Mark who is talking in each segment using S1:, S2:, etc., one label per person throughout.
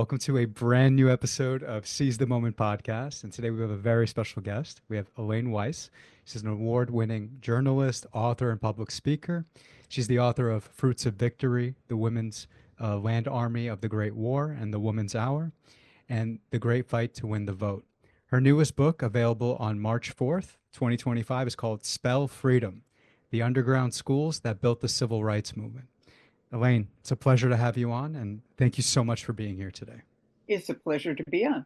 S1: Welcome to a brand new episode of Seize the Moment podcast. And today we have a very special guest. We have Elaine Weiss. She's an award-winning journalist, author, and public speaker. She's the author of Fruits of Victory, The Women's Land Army of the Great War and the Woman's Hour, and The Great Fight to Win the Vote. Her newest book, available on March 4th, 2025, is called Spell Freedom, The Underground Schools That Built the Civil Rights Movement. Elaine, it's a pleasure to have you on, and thank you so much for being here today.
S2: It's a pleasure to be on.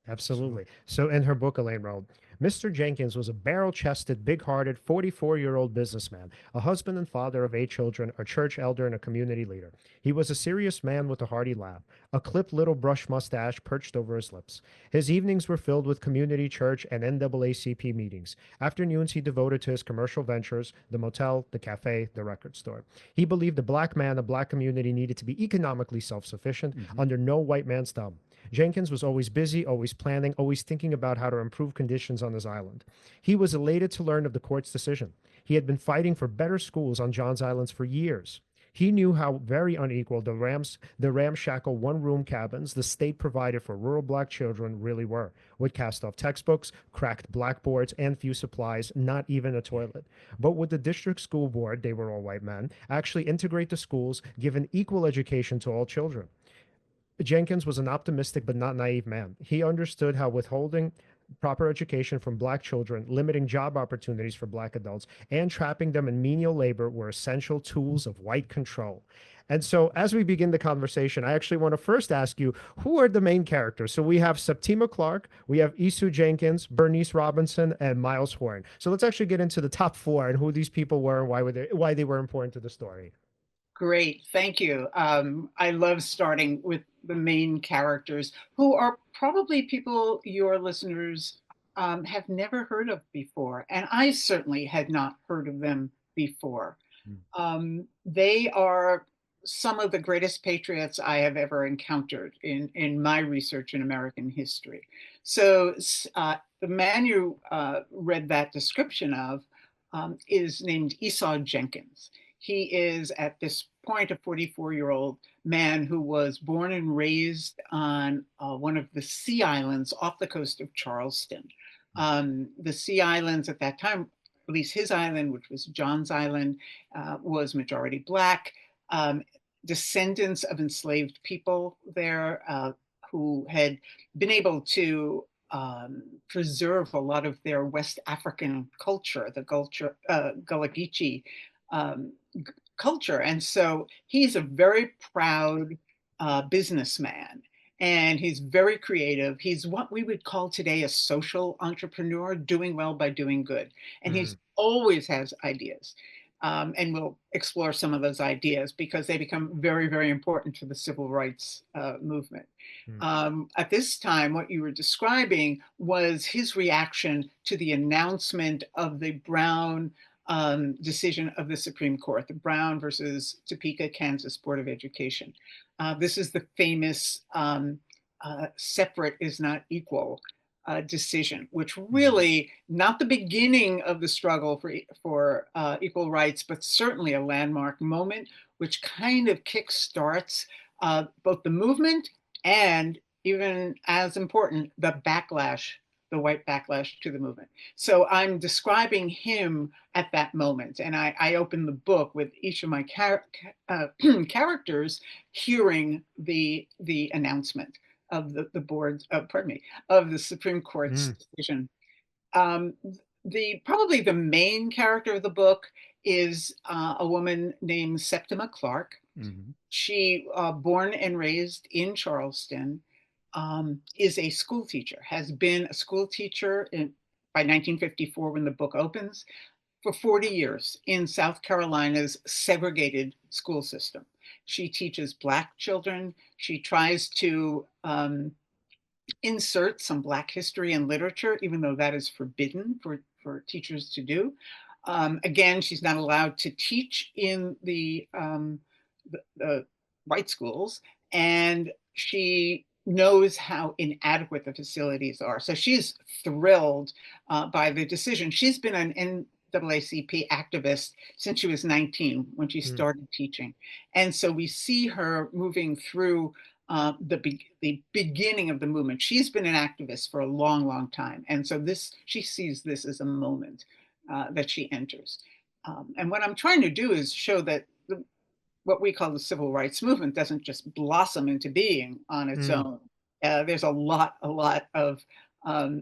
S3: Absolutely. So in her book, Elaine wrote, Mr. Jenkins was a barrel-chested, big-hearted, 44-year-old businessman, a husband and father of 8 children, a church elder, and a community leader. He was a serious man with a hearty laugh, a clipped little brush mustache perched over his lips. His evenings were filled with community church and NAACP meetings. Afternoons he devoted to his commercial ventures, the motel, the cafe, the record store. He believed the black man, the black community needed to be economically self-sufficient under no white man's thumb. Jenkins was always busy, always planning, always thinking about how to improve conditions on his island. He was elated to learn of the court's decision. He had been fighting for better schools on John's Islands for years. He knew how very unequal the ramshackle one-room cabins the state provided for rural black children really were, with cast-off textbooks, cracked blackboards, and few supplies, not even a toilet. But would the district school board, they were all white men, actually integrate the schools, give an equal education to all children? Jenkins was an optimistic but not naive man. He understood how withholding proper education from black children, limiting job opportunities for black adults, and trapping them in menial labor were essential tools of white control. And so as we begin the conversation, I actually want to first ask you, who are the main characters? So we have Septima Clark, we have Esau Jenkins, Bernice Robinson, and Miles Horn. So let's actually get into the top 4 and who these people were and why they were important to the story.
S2: Great, thank you. I love starting with the main characters who are probably people your listeners have never heard of before. And I certainly had not heard of them before. They are some of the greatest patriots I have ever encountered in my research in American history. So the man you read that description of is named Esau Jenkins. He is at this point a 44-year-old man who was born and raised on one of the Sea Islands off the coast of Charleston. The Sea Islands at that time, at least his island, which was John's Island, was majority black. Descendants of enslaved people there who had been able to preserve a lot of their West African culture, the Gullah Geechee culture. And so he's a very proud businessman, and he's very creative. He's what we would call today a social entrepreneur, doing well by doing good. And he's always has ideas. And we'll explore some of those ideas because they become very, very important to the civil rights movement. At this time, what you were describing was his reaction to the announcement of the Brown decision of the Supreme Court, the Brown versus Topeka, Kansas Board of Education. This is the famous separate is not equal decision, which really not the beginning of the struggle for equal rights, but certainly a landmark moment, which kind of kickstarts both the movement and, even as important, the white backlash to the movement. So I'm describing him at that moment. And I open the book with each of my characters hearing the announcement of the board's, of the Supreme Court's decision. Probably the main character of the book is a woman named Septima Clark. She, born and raised in Charleston, is a school teacher, has been a school teacher by 1954 when the book opens, for 40 years in South Carolina's segregated school system. She teaches Black children. She tries to insert some Black history and literature, even though that is forbidden for teachers to do. Again, she's not allowed to teach in the white schools, and she knows how inadequate the facilities are. So she's thrilled by the decision. She's been an NAACP activist since she was 19 when she started teaching. And so we see her moving through the beginning of the movement. She's been an activist for a long, long time. And so she sees this as a moment that she enters. And what I'm trying to do is show that what we call the civil rights movement doesn't just blossom into being on its own. There's a lot of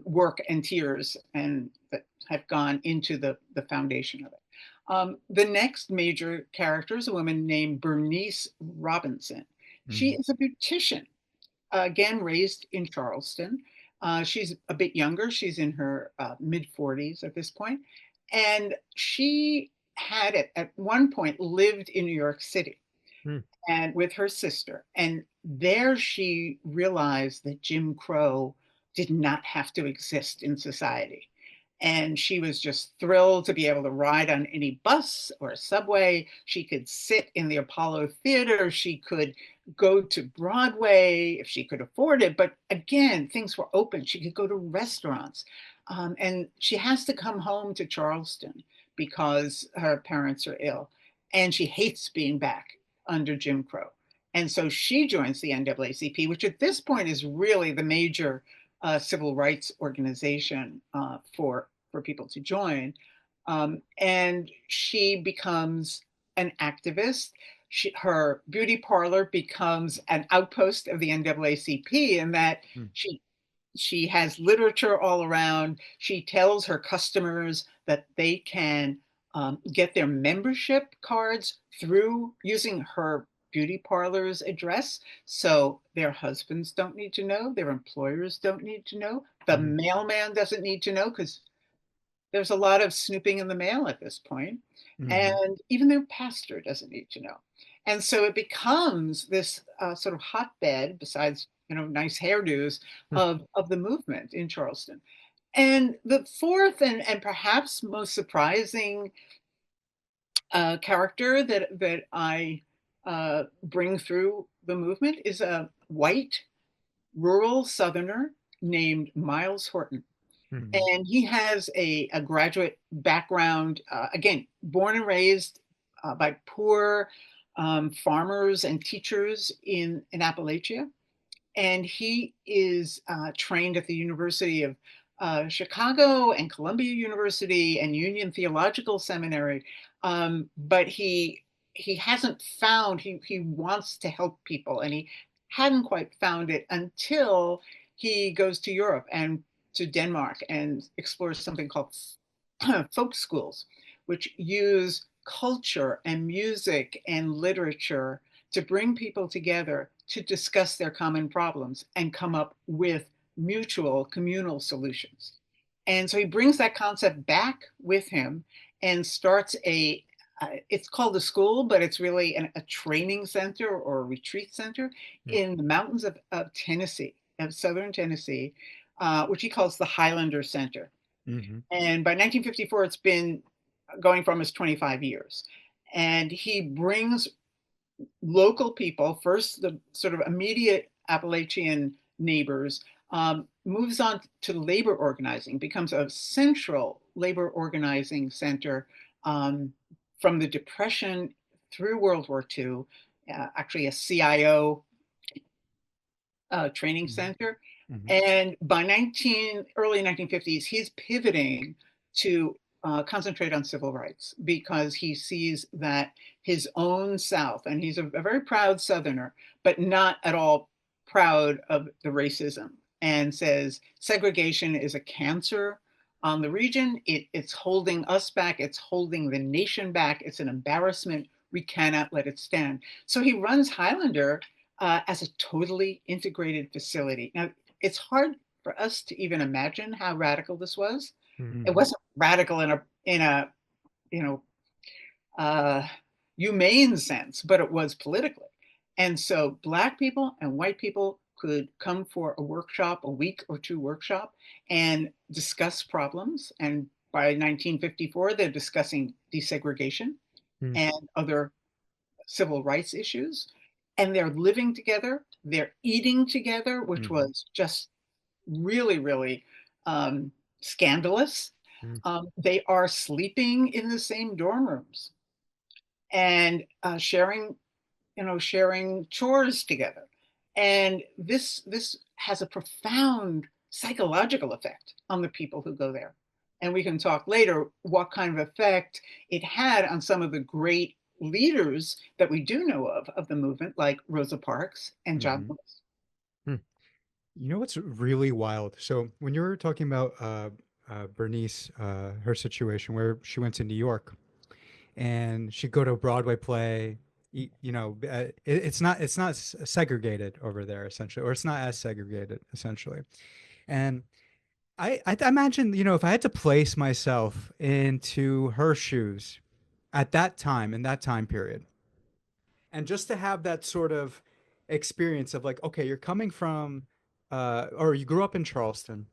S2: work and tears that have gone into the foundation of it. The next major character is a woman named Bernice Robinson. She is a beautician, again, raised in Charleston. She's a bit younger. She's in her mid-40s at this point. And she had at one point lived in New York City and with her sister. And there she realized that Jim Crow did not have to exist in society. And she was just thrilled to be able to ride on any bus or subway. She could sit in the Apollo Theater. She could go to Broadway if she could afford it. But again, things were open. She could go to restaurants. And she has to come home to Charleston because her parents are ill. And she hates being back under Jim Crow. And so she joins the NAACP, which at this point is really the major civil rights organization for people to join. And she becomes an activist. Her beauty parlor becomes an outpost of the NAACP in that she has literature all around. She tells her customers that they can get their membership cards through using her beauty parlor's address. So their husbands don't need to know, their employers don't need to know, the mailman doesn't need to know, because there's a lot of snooping in the mail at this point. And even their pastor doesn't need to know. And so it becomes this sort of hotbed, besides nice hairdos, of the movement in Charleston. And the fourth and perhaps most surprising character that I bring through the movement is a white rural Southerner named Miles Horton. And he has a graduate background, again, born and raised by poor farmers and teachers in Appalachia. And he is trained at the University of Chicago and Columbia University and Union Theological Seminary. But he hasn't found, he wants to help people, and he hadn't quite found it until he goes to Europe and to Denmark and explores something called folk schools, which use culture and music and literature to bring people together to discuss their common problems and come up with mutual communal solutions. And so he brings that concept back with him and starts it's called a school, but it's really a training center or a retreat center in the mountains of Tennessee, of southern Tennessee, which he calls the Highlander Center. And by 1954, it's been going for almost 25 years. And he brings local people, first the sort of immediate Appalachian neighbors, moves on to labor organizing, becomes a central labor organizing center from the Depression through World War II, actually a CIO training center. And by early 1950s, he's pivoting to concentrate on civil rights because he sees that his own South, and he's a very proud Southerner, but not at all proud of the racism, and says segregation is a cancer on the region. It's holding us back. It's holding the nation back. It's an embarrassment. We cannot let it stand. So he runs Highlander as a totally integrated facility. Now, it's hard for us to even imagine how radical this was. It wasn't radical in a humane sense, but it was politically. And so Black people and white people could come for a workshop, a week or two workshop, and discuss problems. And by 1954, they're discussing desegregation and other civil rights issues. And they're living together, they're eating together, which was just really, really scandalous. They are sleeping in the same dorm rooms and sharing chores together. And this has a profound psychological effect on the people who go there. And we can talk later what kind of effect it had on some of the great leaders that we do know of the movement, like Rosa Parks and John
S1: Hmm.
S2: Lewis.
S1: You know what's really wild? So when you were talking about Bernice, her situation where she went to New York and she'd go to a Broadway play, it's not segregated over there essentially, or it's not as segregated essentially. And I imagine, if I had to place myself into her shoes at that time in that time period, and just to have that sort of experience of like, okay, you're coming from, or you grew up in Charleston.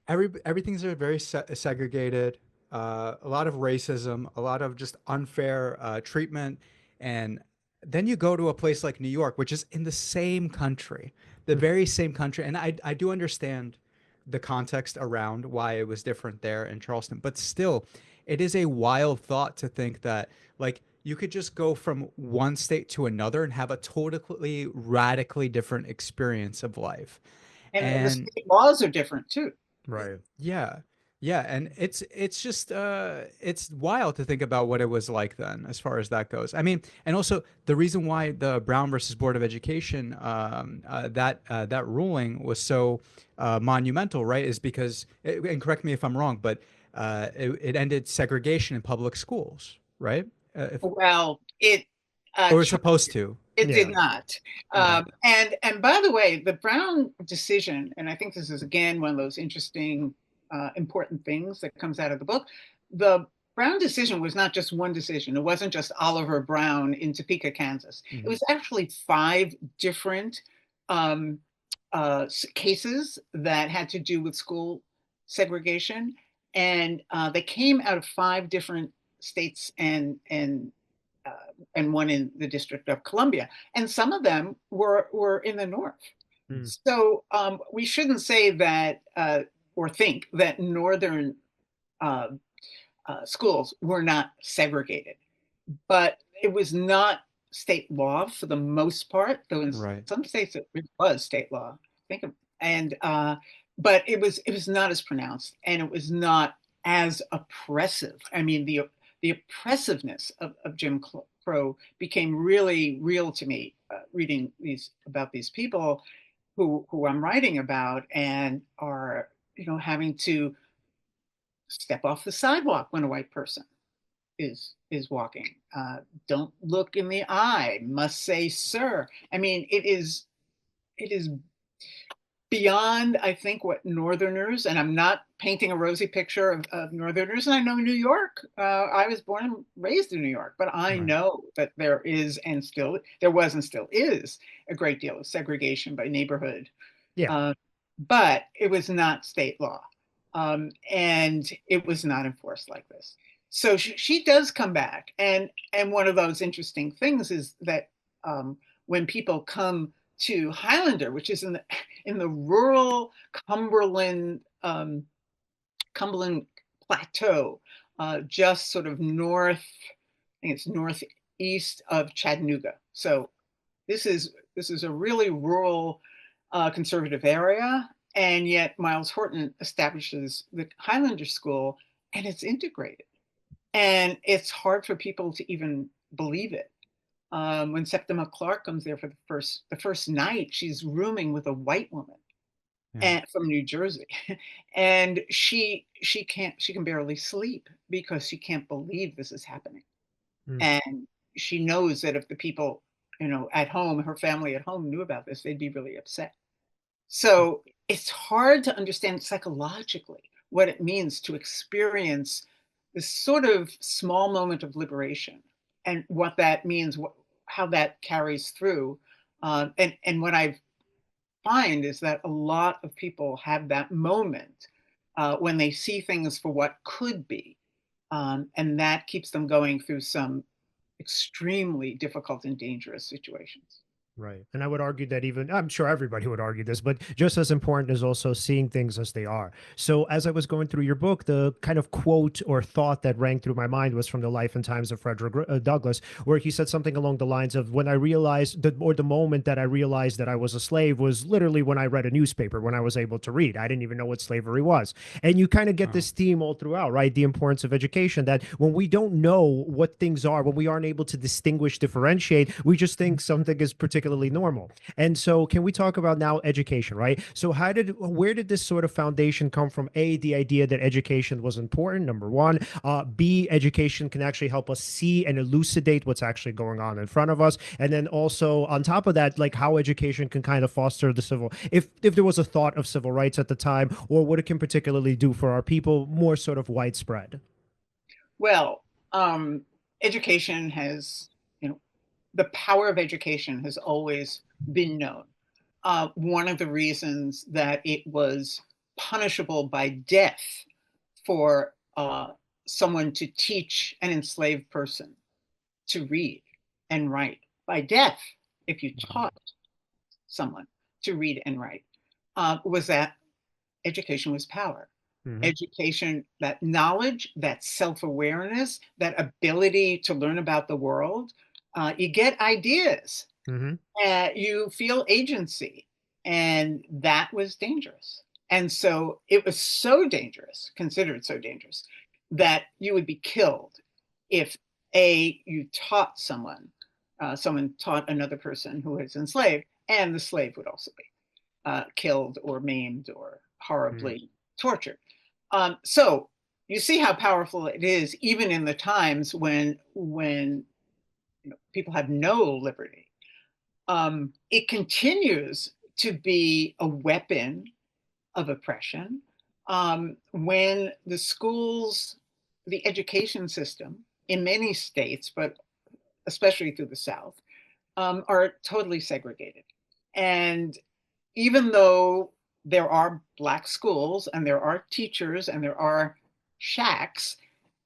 S1: Everything's very segregated. A lot of racism, a lot of just unfair treatment, and then you go to a place like New York, which is in the same country, the very same country. And I do understand the context around why it was different there in Charleston, but still, it is a wild thought to think that like you could just go from one state to another and have a totally radically different experience of life.
S2: And the
S1: And
S2: state laws are different too.
S3: Right.
S1: yeah. Yeah, and it's just it's wild to think about what it was like then as far as that goes. I mean, and also the reason why the Brown versus Board of Education that ruling was so monumental, right, is because and correct me if I'm wrong, but it ended segregation in public schools, right? If,
S2: Well, it
S1: or it's supposed to.
S2: it did
S3: Yeah.
S2: not.
S1: Okay.
S2: And by the way, the Brown decision, and I think this is again one of those interesting, important things that comes out of the book. The Brown decision was not just one decision. It wasn't just Oliver Brown in Topeka, Kansas. It
S1: Hmm.
S2: was actually five different um, cases that had to do with school segregation, and they came out of five different states uh, and one in the District of Columbia, and some of them were in the North.
S3: Mm.
S2: So we shouldn't say that or think that Northern uh, schools were not segregated, but it was not state law for the most part. Though in
S1: Right.
S2: some states it was state law. Think of and but it was not as pronounced, and it was not as oppressive. I mean, the oppressiveness of Jim Crow became really real to me reading these about these people who I'm writing about and are having to step off the sidewalk when a white person is walking. Don't look in the eye. Must say, "Sir." I mean, it is beyond, I think, what Northerners, and I'm not painting a rosy picture of Northerners, and I know New York. I was born and raised in New York, but I
S1: Right.
S2: know that there was and still is a great deal of segregation by neighborhood.
S3: Yeah.
S2: Uh, but it was not state law. And it was not enforced like this. So she does come back. And one of those interesting things is that when people come to Highlander, which is in the rural Cumberland Plateau, just sort of north, I think it's northeast of Chattanooga. So this is a really rural, conservative area, and yet Miles Horton establishes the Highlander School, and it's integrated, and it's hard for people to even believe it. When Septima Clark comes there for the first night, she's rooming with a white woman
S1: Yeah.
S2: and from New Jersey, and she can barely sleep because she can't believe this is happening,
S3: Mm.
S2: and she knows that if the people at home, her family at home, knew about this, they'd be really upset. So it's hard to understand psychologically what it means to experience this sort of small moment of liberation and what that means, how that carries through. And what I find is that a lot of people have that moment when they see things for what could be. And that keeps them going through some extremely difficult and dangerous situations.
S3: Right. And I would argue that even, I'm sure everybody would argue this, but just as important is also seeing things as they are. So, as I was going through your book, the kind of quote or thought that rang through my mind was from The Life and Times of Frederick Douglass, where he said something along the lines of, when I realized that, or the moment that I realized that I was a slave was literally when I read a newspaper, when I was able to read. I didn't even know what slavery was. And you kind of get this theme all throughout, right? The importance of education, that when we don't know what things are, when we aren't able to distinguish, differentiate, we just think something is particularly normal. And so, can we talk about now education, right? So, where did this sort of foundation come from? A, the idea that education was important, number one. B, education can actually help us see and elucidate what's actually going on in front of us. And then also, on top of that, like how education can kind of foster the if there was a thought of civil rights at the time, or what it can particularly do for our people, more sort of widespread.
S2: Well, education has, the power of education has always been known. One of the reasons that it was punishable by death for someone to teach an enslaved person to read and write, by death, if you taught someone to read and write, was that education was power.
S3: Mm-hmm.
S2: Education, that knowledge, that self-awareness, that ability to learn about the world. You get ideas,
S3: Mm-hmm.
S2: you feel agency, and that was dangerous. And so it was so dangerous, considered so dangerous, that you would be killed if you taught someone, someone taught another person who was enslaved, and the slave would also be killed or maimed or horribly tortured. So you see how powerful it is, even in the times when people have no liberty. It continues to be a weapon of oppression. When the schools, the education system in many states, but especially through the South, are totally segregated. And even though there are Black schools and there are teachers and there are shacks,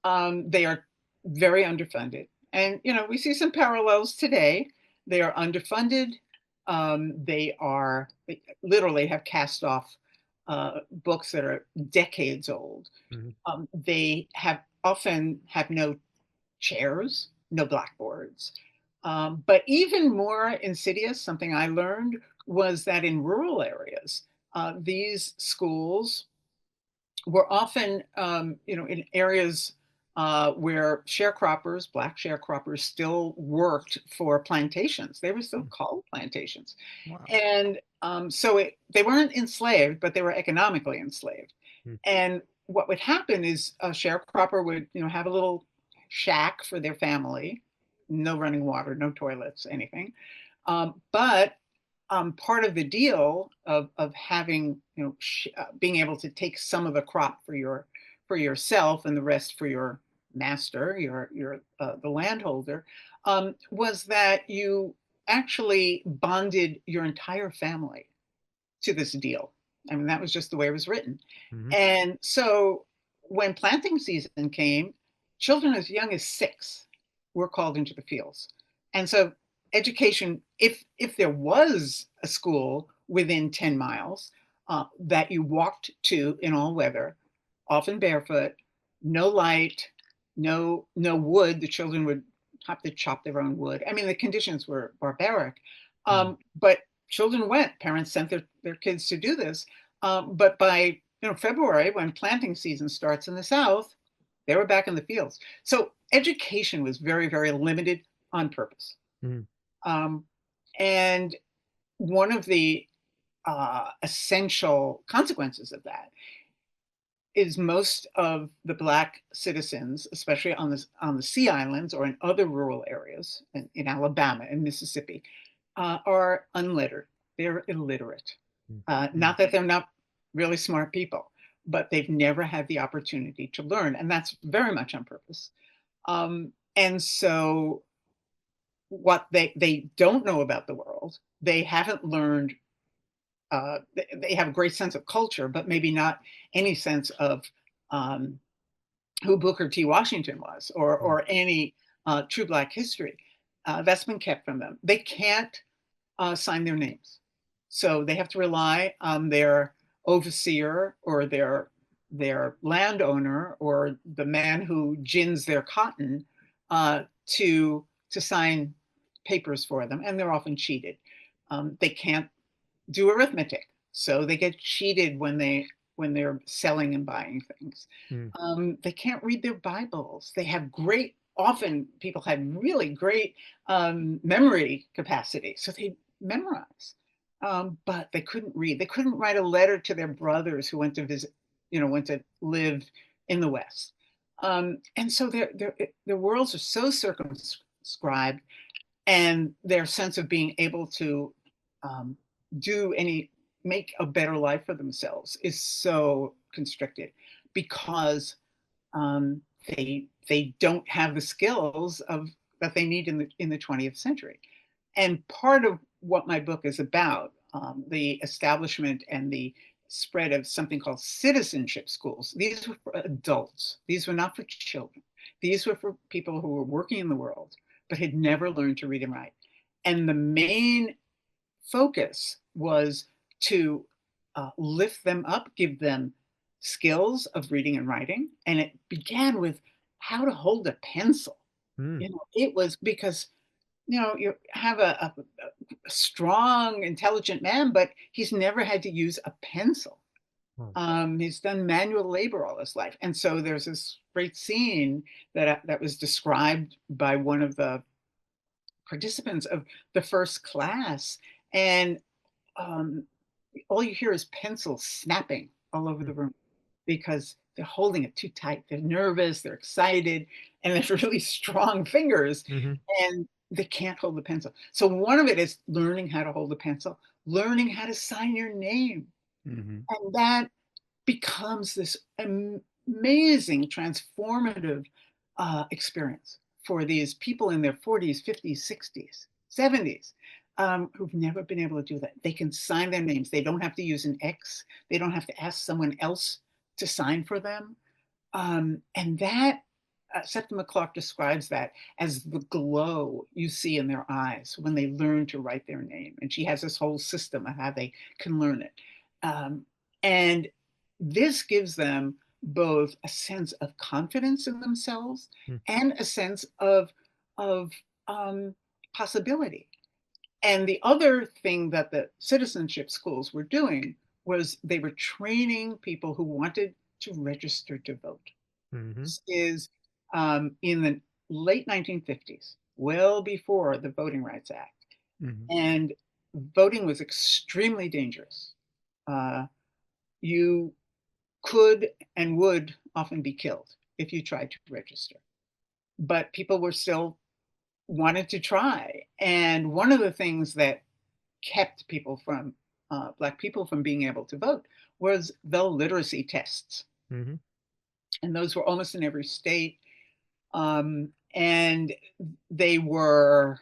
S2: they are very underfunded. And, we see some parallels today. They are underfunded. They literally have cast off books that are decades old.
S3: Mm-hmm.
S2: They often have no chairs, no blackboards. But even more insidious, something I learned was that in rural areas, these schools were often, in areas where sharecroppers, Black sharecroppers, still worked for plantations. They were still called plantations.
S3: Wow.
S2: And so they weren't enslaved, but they were economically enslaved.
S3: Mm.
S2: And what would happen is a sharecropper would, have a little shack for their family, no running water, no toilets, anything. But part of the deal of having, being able to take some of the crop for yourself and the rest for your master, your the landholder, was that you actually bonded your entire family to this deal. I mean, that was just the way it was written.
S3: Mm-hmm.
S2: And so when planting season came, children as young as 6 were called into the fields. And so education, if there was a school within 10 miles that you walked to in all weather, often barefoot, no light, no wood, the children would have to chop their own wood. I mean, the conditions were barbaric. But children went, parents sent their kids to do this. But by February, when planting season starts in the South, they were back in the fields. So education was very, very limited on purpose. And one of the essential consequences of that is most of the Black citizens, especially on the Sea Islands or in other rural areas in Alabama and Mississippi, are unlettered. They're illiterate. Not that they're not really smart people, but they've never had the opportunity to learn, and that's very much on purpose. And so what they don't know about the world, they haven't learned, they have a great sense of culture, but maybe not any sense of who Booker T. Washington was or any true Black history. That's been kept from them. They can't sign their names. So they have to rely on their overseer or their landowner or the man who gins their cotton to sign papers for them, and they're often cheated. They can't do arithmetic, so they get cheated when they're selling and buying things. They can't read their Bibles. They have often people had really great memory capacity, so they memorize. But they couldn't read. They couldn't write a letter to their brothers who went to visit, went to live in the West. And so their worlds are so circumscribed, and their sense of being able to make a better life for themselves is so constricted because they don't have the skills that they need in the 20th century. And part of what my book is about, the establishment and the spread of something called citizenship schools. These were for adults. These were not for children. These were for people who were working in the world but had never learned to read and write. And the main focus was to lift them up, give them skills of reading and writing. And it began with how to hold a pencil. It was because, you have a strong, intelligent man, but he's never had to use a pencil. He's done manual labor all his life. And so there's this great scene that was described by one of the participants of the first class. And all you hear is pencils snapping all over the room because they're holding it too tight. They're nervous, they're excited, and they have really strong fingers, and they can't hold the pencil. So one of it is learning how to hold the pencil, learning how to sign your name. And that becomes this amazing, transformative experience for these people in their 40s, 50s, 60s, 70s. Who've never been able to do that. They can sign their names. They don't have to use an X. They don't have to ask someone else to sign for them. And that, Septima Clark describes that as the glow you see in their eyes when they learn to write their name. And she has this whole system of how they can learn it. And this gives them both a sense of confidence in themselves and a sense of possibility. And the other thing that the citizenship schools were doing was they were training people who wanted to register to vote. This is in the late 1950s, well before the Voting Rights Act. And voting was extremely dangerous. You could and would often be killed if you tried to register. But people were still wanted to try. And one of the things that kept people from, Black people from being able to vote was the literacy tests. And those were almost in every state. And they were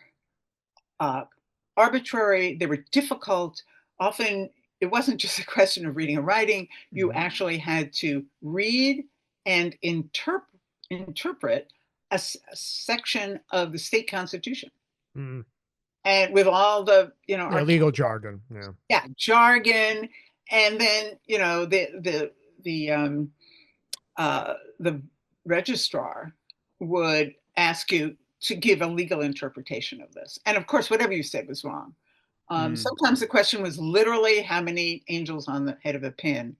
S2: arbitrary, they were difficult. Often it wasn't just a question of reading and writing. You actually had to read and interpret a section of the state constitution, and with all the
S3: legal jargon,
S2: jargon, and then the registrar would ask you to give a legal interpretation of this, and of course, whatever you said was wrong. Sometimes the question was literally how many angels on the head of a pin,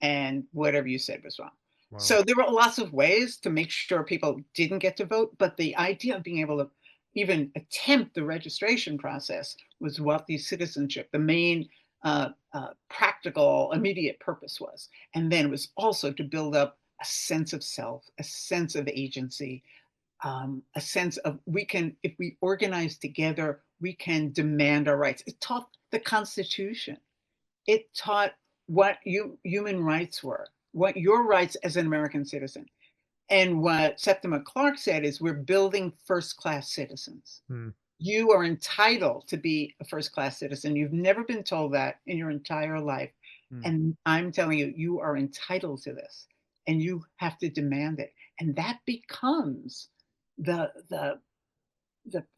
S2: and whatever you said was wrong. Wow. So there were lots of ways to make sure people didn't get to vote, but the idea of being able to even attempt the registration process was what the citizenship, the main practical, immediate purpose was. And then it was also to build up a sense of self, a sense of agency, a sense of if we organize together, we can demand our rights. It taught the Constitution. It taught what human rights were, what your rights as an American citizen. And what Septima Clark said is we're building first-class citizens. You are entitled to be a first-class citizen. You've never been told that in your entire life. And I'm telling you, you are entitled to this, and you have to demand it. And that becomes the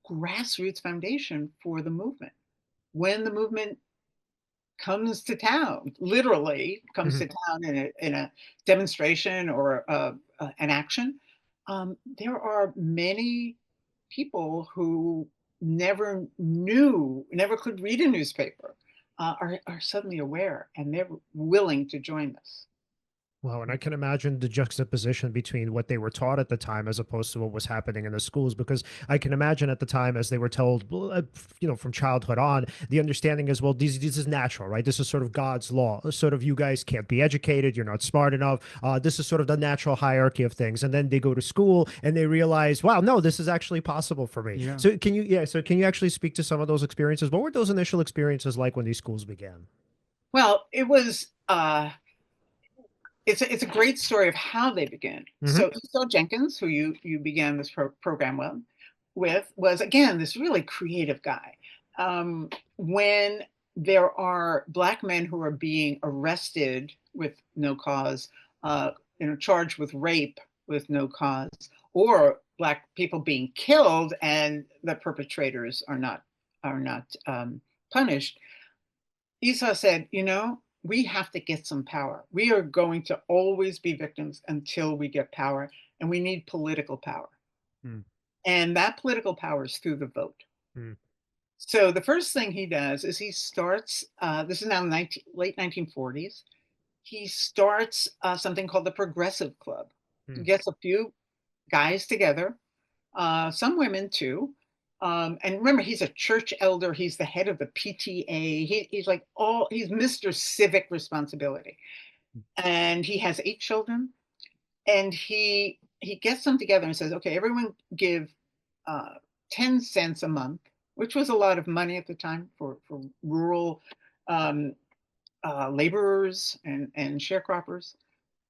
S2: grassroots foundation for the movement. when the movement comes to town, literally comes
S3: Mhm.
S2: to town in a demonstration or an action, there are many people who never could read a newspaper, are suddenly aware and they're willing to join this.
S3: Wow, and I can imagine the juxtaposition between what they were taught at the time as opposed to what was happening in the schools. Because I can imagine at the time, as they were told, from childhood on, the understanding is, well, this is natural, right? This is sort of God's law. Sort of, you guys can't be educated, you're not smart enough. This is sort of the natural hierarchy of things. And then they go to school and they realize, wow, no, this is actually possible for me.
S1: Yeah.
S3: So can you, yeah, so can you actually speak to some of those experiences? What were those initial experiences like when these schools began?
S2: Well, it was it's a great story of how they began.
S3: Hmm.
S2: So Esau Jenkins, who you began this program with, was again this really creative guy. When there are Black men who are being arrested with no cause, charged with rape with no cause, or Black people being killed and the perpetrators are not punished, Esau said, we have to get some power. We are going to always be victims until we get power, and we need political power.
S3: Mm.
S2: And that political power is through the vote.
S3: Mm.
S2: So the first thing he does is he starts, this is now late 1940s, he starts something called the Progressive Club. He
S3: Mm.
S2: gets a few guys together, some women too. And remember, he's a church elder. He's the head of the PTA. He's Mr. Civic Responsibility. And he has 8 children. And he gets them together and says, okay, everyone give 10 cents a month, which was a lot of money at the time for rural um, laborers and sharecroppers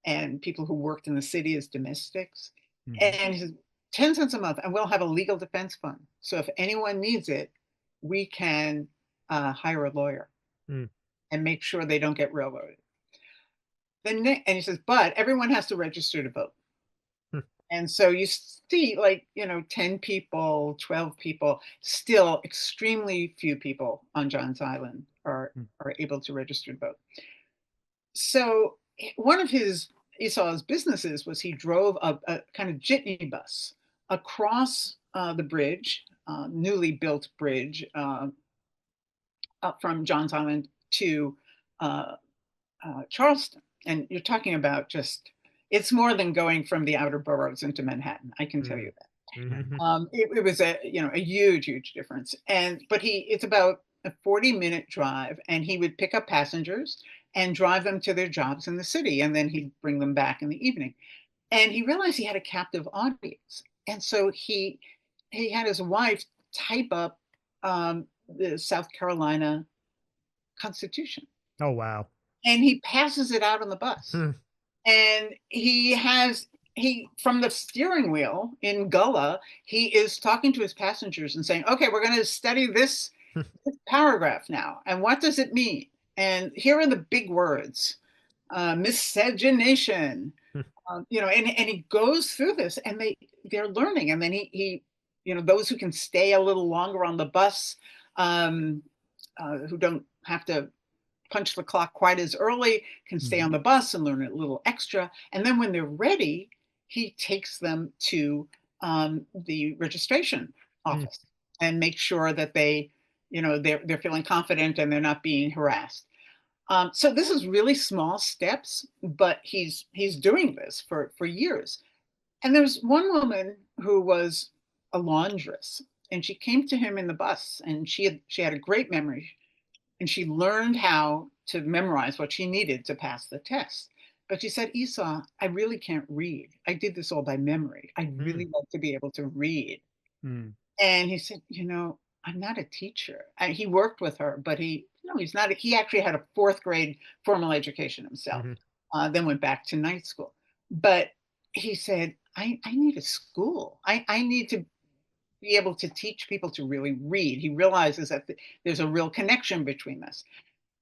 S2: and people who worked in the city as domestics.
S3: Mhm.
S2: And he says, 10 cents a month, and we'll have a legal defense fund. So if anyone needs it, we can hire a lawyer
S3: Mm.
S2: and make sure they don't get railroaded. And he says, but everyone has to register to vote.
S3: Hmm.
S2: And so you see, 10 people, 12 people, still extremely few people on John's Island
S3: Mm.
S2: are able to register to vote. So one of Esau's businesses was he drove a kind of jitney bus across the bridge, newly built bridge up from John's Island to uh, Charleston. And you're talking about it's more than going from the outer boroughs into Manhattan. I can tell
S3: Mm.
S2: you that.
S3: Mhm.
S2: It was a huge difference. But it's about a 40-minute drive, and he would pick up passengers and drive them to their jobs in the city, and then he'd bring them back in the evening. And he realized he had a captive audience, and so he had his wife type up the South Carolina Constitution,
S3: Oh, wow.
S2: and he passes it out on the bus.
S3: Hmm.
S2: And he from the steering wheel in Gullah, he is talking to his passengers and saying, okay, we're going to study this paragraph now, and what does it mean? And here are the big words: miscegenation, and he goes through this, and they're learning. And then he those who can stay a little longer on the bus, um, who don't have to punch the clock quite as early, can stay
S3: Mhm.
S2: on the bus and learn a little extra. And then when they're ready, he takes them to the registration
S3: Mm.
S2: office and make sure that they're feeling confident and they're not being harassed. So this is really small steps, but he's doing this for years. And there's one woman who was a laundress, and she came to him in the bus, and she had a great memory, and she learned how to memorize what she needed to pass the test. But she said, Esau, I really can't read. I did this all by memory. I'd
S3: Mm.
S2: really like to be able to read.
S3: Mm.
S2: And he said, I'm not a teacher. He worked with her, but he's not. He actually had a 4th grade formal education himself,
S3: Mhm.
S2: then went back to night school. But he said, I need a school. I need to be able to teach people to really read. He realizes that there's a real connection between this.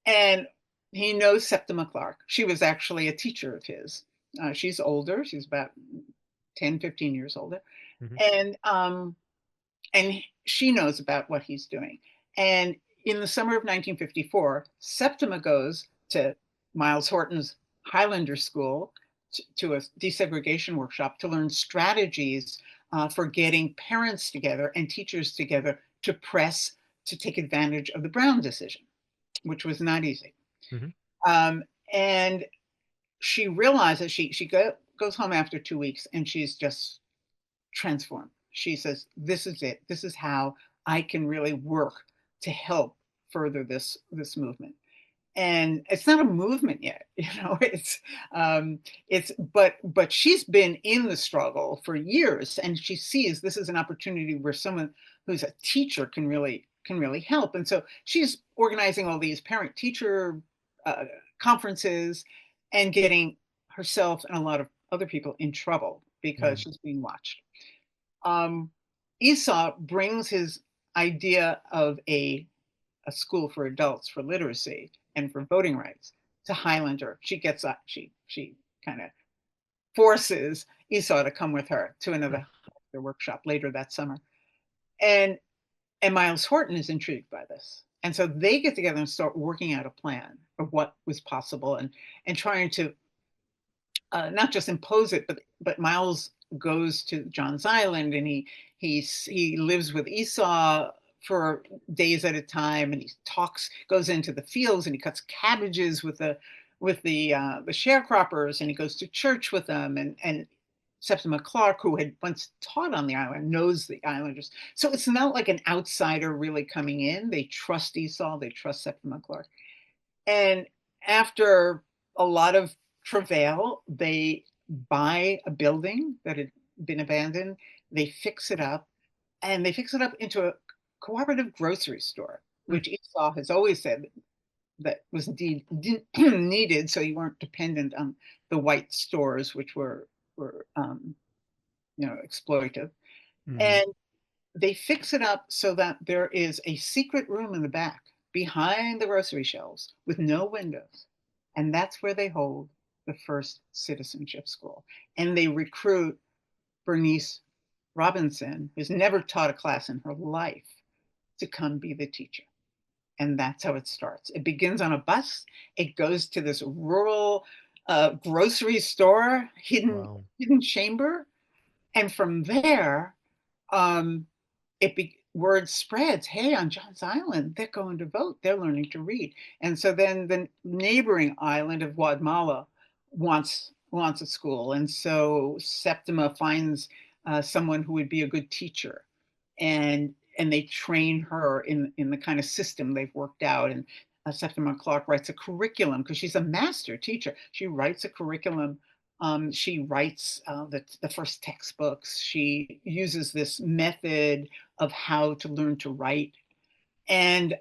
S2: And he knows Septima Clark. She was actually a teacher of his. She's older. She's about 10, 15 years older.
S3: Mhm.
S2: And she knows about what he's doing. And in the summer of 1954, Septima goes to Miles Horton's Highlander School to a desegregation workshop to learn strategies for getting parents together and teachers together to press to take advantage of the Brown decision, which was not easy. And she realizes she goes home after 2 weeks and she's just transformed. She says, this is it. This is how I can really work to help further this movement. And it's not a movement yet, but she's been in the struggle for years, and she sees this is an opportunity where someone who's a teacher can really help. And so she's organizing all these parent teacher conferences and getting herself and a lot of other people in trouble because she's being watched. Esau brings his idea of a school for adults for literacy and for voting rights to Highlander. She gets up, she kind of forces Esau to come with her to another workshop later that summer. And Miles Horton is intrigued by this. And so they get together and start working out a plan of what was possible and trying to not just impose it, but Miles goes to John's Island and he lives with Esau for days at a time, and he goes into the fields and he cuts cabbages with the sharecroppers, and he goes to church with them, and Septima Clark, who had once taught on the island, knows the islanders. So it's not like an outsider really coming in. They trust Esau, they trust Septima Clark. And after a lot of travail, they buy a building that had been abandoned, they fix it up, and they fix it up into a cooperative grocery store, which Esau has always said that was indeed needed, so you weren't dependent on the white stores, which were exploitive. And they fix it up so that there is a secret room in the back behind the grocery shelves with no windows, and that's where they hold the first citizenship school. And they recruit Bernice Robinson, who's never taught a class in her life, to come be the teacher. And that's how it starts. It begins on a bus. It goes to this rural grocery store, hidden chamber. And from there, word spreads, hey, on John's Island, they're going to vote. They're learning to read. And so then the neighboring island of Guatemala wants a school. And so Septima finds someone who would be a good teacher. And they train her in the kind of system they've worked out. And Septima Clark writes a curriculum because she's a master teacher. She writes a curriculum. She writes the first textbooks. She uses this method of how to learn to write. And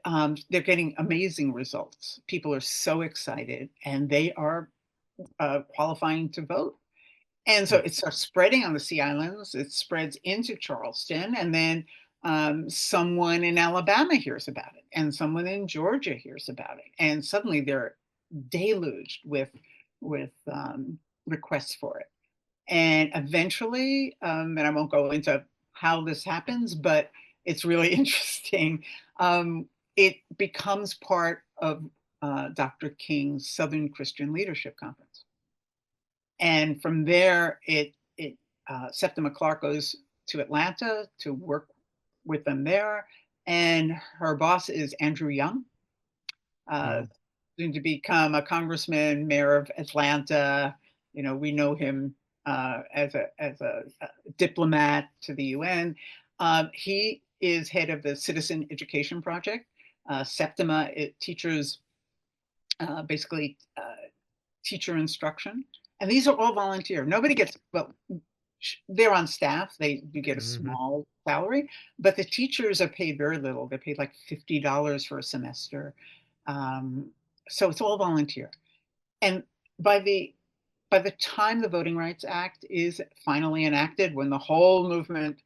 S2: they're getting amazing results. People are so excited, and they are qualifying to vote. And so it starts spreading on the Sea Islands. It spreads into Charleston, and then someone in Alabama hears about it, and someone in Georgia hears about it, and suddenly they're deluged with requests for it. And eventually, and I won't go into how this happens, but it's really interesting. It becomes part of Dr. King's Southern Christian Leadership Conference. And from there, Septima Clark goes to Atlanta to work with them there. And her boss is Andrew Young, soon to become a congressman, mayor of Atlanta. We know him as a diplomat to the UN. He is head of the Citizen Education Project. Septima, it teaches basically teacher instruction. And these are all volunteer. Nobody gets, well, they're on staff. You get a small salary, but the teachers are paid very little. They're paid like $50 for a semester. So it's all volunteer. And by the time the Voting Rights Act is finally enacted, when the whole movement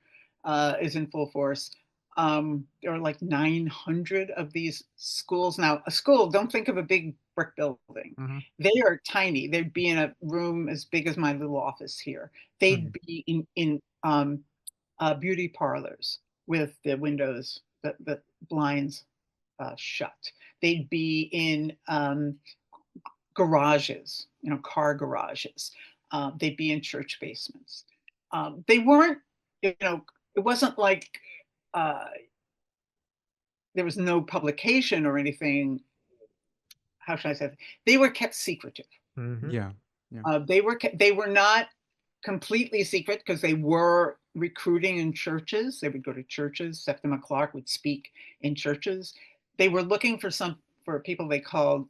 S2: is in full force, there are like 900 of these schools. Now, a school, don't think of a big brick building. They are tiny. They'd be in a room as big as my little office here. They'd be in beauty parlors with the windows, the blinds shut. They'd be in garages, car garages. They'd be in church basements. They weren't, it wasn't like there was no publication or anything. How should I say? They were kept secretive.
S3: Mm-hmm.
S1: Yeah.
S2: They were not completely secret because they were recruiting in churches. They would go to churches. Septima Clark would speak in churches. They were looking for people they called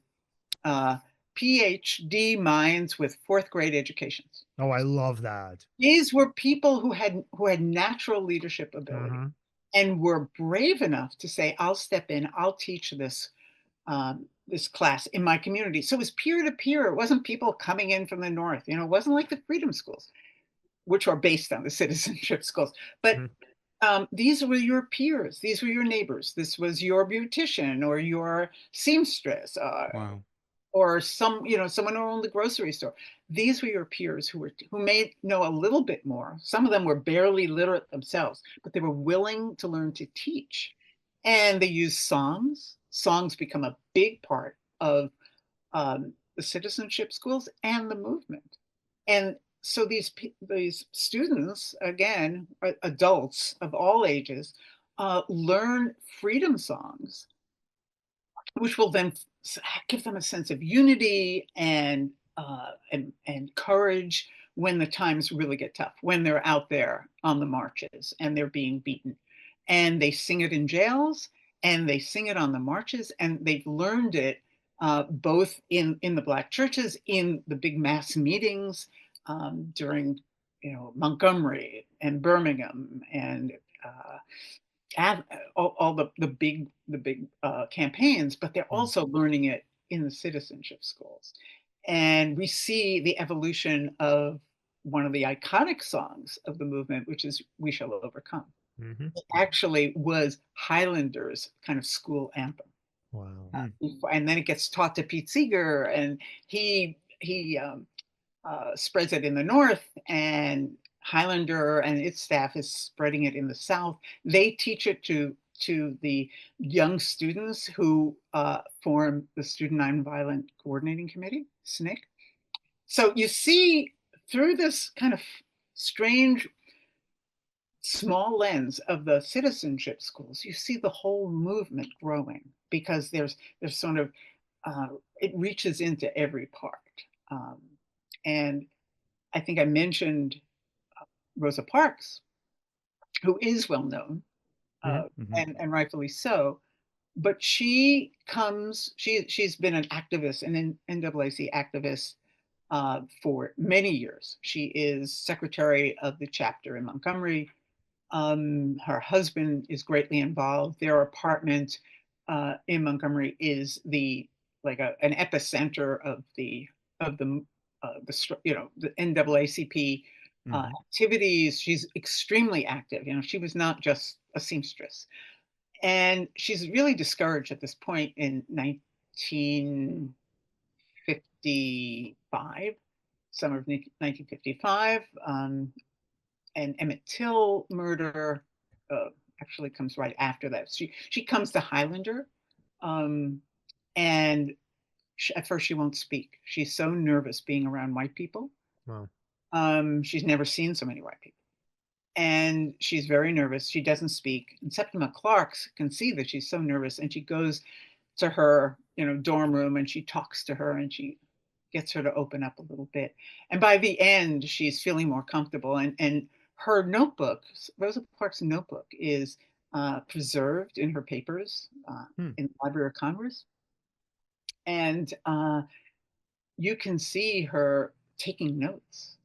S2: PhD minds with fourth grade educations.
S3: Oh, I love that.
S2: These were people who had natural leadership ability and were brave enough to say, "I'll step in. I'll teach this this class in my community." So it was peer to peer. It wasn't people coming in from the north. It wasn't like the freedom schools, which are based on the citizenship schools. But these were your peers. These were your neighbors. This was your beautician or your seamstress.
S1: Wow.
S2: Or someone who owned the grocery store. These were your peers who may know a little bit more. Some of them were barely literate themselves, but they were willing to learn to teach. And they used songs. Songs become a big part of the citizenship schools and the movement. And so these students, again, adults of all ages, learn freedom songs, which will then give them a sense of unity and courage when the times really get tough, when they're out there on the marches and they're being beaten. And they sing it in jails and they sing it on the marches, and they've learned it both in the Black churches, in the big mass meetings during Montgomery and Birmingham and all the big campaigns, but they're also learning it in the citizenship schools. And we see the evolution of one of the iconic songs of the movement, which is "We Shall Overcome." It actually was Highlander's kind of school anthem.
S3: Wow.
S2: And then it gets taught to Pete Seeger, and he spreads it in the North, and Highlander and its staff is spreading it in the South. They teach it to the young students who form the Student Nonviolent Coordinating Committee, SNCC. So you see, through this kind of strange, small lens of the citizenship schools, you see the whole movement growing, because there's sort of, it reaches into every part. And I think I mentioned Rosa Parks, who is well known, and rightfully so. But she's been an activist, an NAAC activist for many years. She is secretary of the chapter in Montgomery. Her husband is greatly involved. Their apartment in Montgomery is an epicenter of the NAACP activities. She's extremely active. She was not just a seamstress. And she's really discouraged at this point in 1955, summer of 1955. And Emmett Till murder actually comes right after that. She comes to Highlander, and at first she won't speak. She's so nervous being around white people.
S3: Wow.
S2: She's never seen so many white people. And she's very nervous. She doesn't speak. And Septima Clark can see that she's so nervous, and she goes to her, dorm room, and she talks to her, and she gets her to open up a little bit. And by the end, she's feeling more comfortable. And her notebook, Rosa Parks' notebook, is preserved in her papers in the Library of Congress. And you can see her taking notes.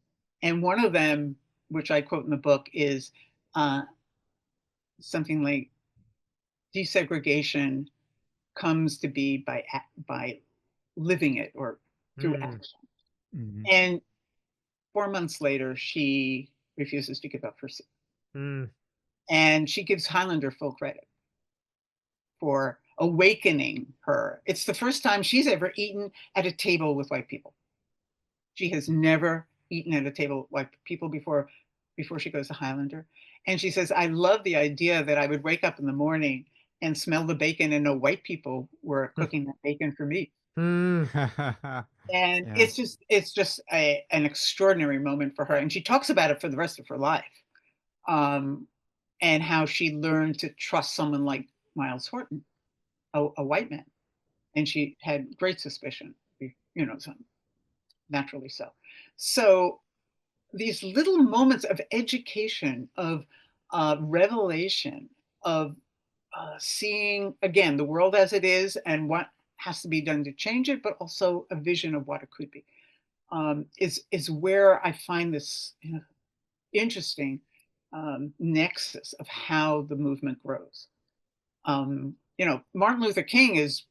S2: And one of them, which I quote in the book, is something like, "Desegregation comes to be by living it, or through action." And 4 months later, she refuses to give up her seat. And she gives Highlander full credit for awakening her. It's the first time she's ever eaten at a table with white people. She has never eaten at a table with white people before she goes to Highlander. And she says, "I love the idea that I would wake up in the morning and smell the bacon, and no white people were cooking that bacon for me.
S3: Mm.
S2: And
S1: Yeah.
S2: it's just an extraordinary moment for her. And she talks about it for the rest of her life. Um, and how she learned to trust someone like Miles Horton, a white man. And she had great suspicion, so naturally so. So these little moments of education, of revelation, of seeing again the world as it is and what has to be done to change it, but also a vision of what it could be, is where I find this interesting nexus of how the movement grows. Martin Luther King is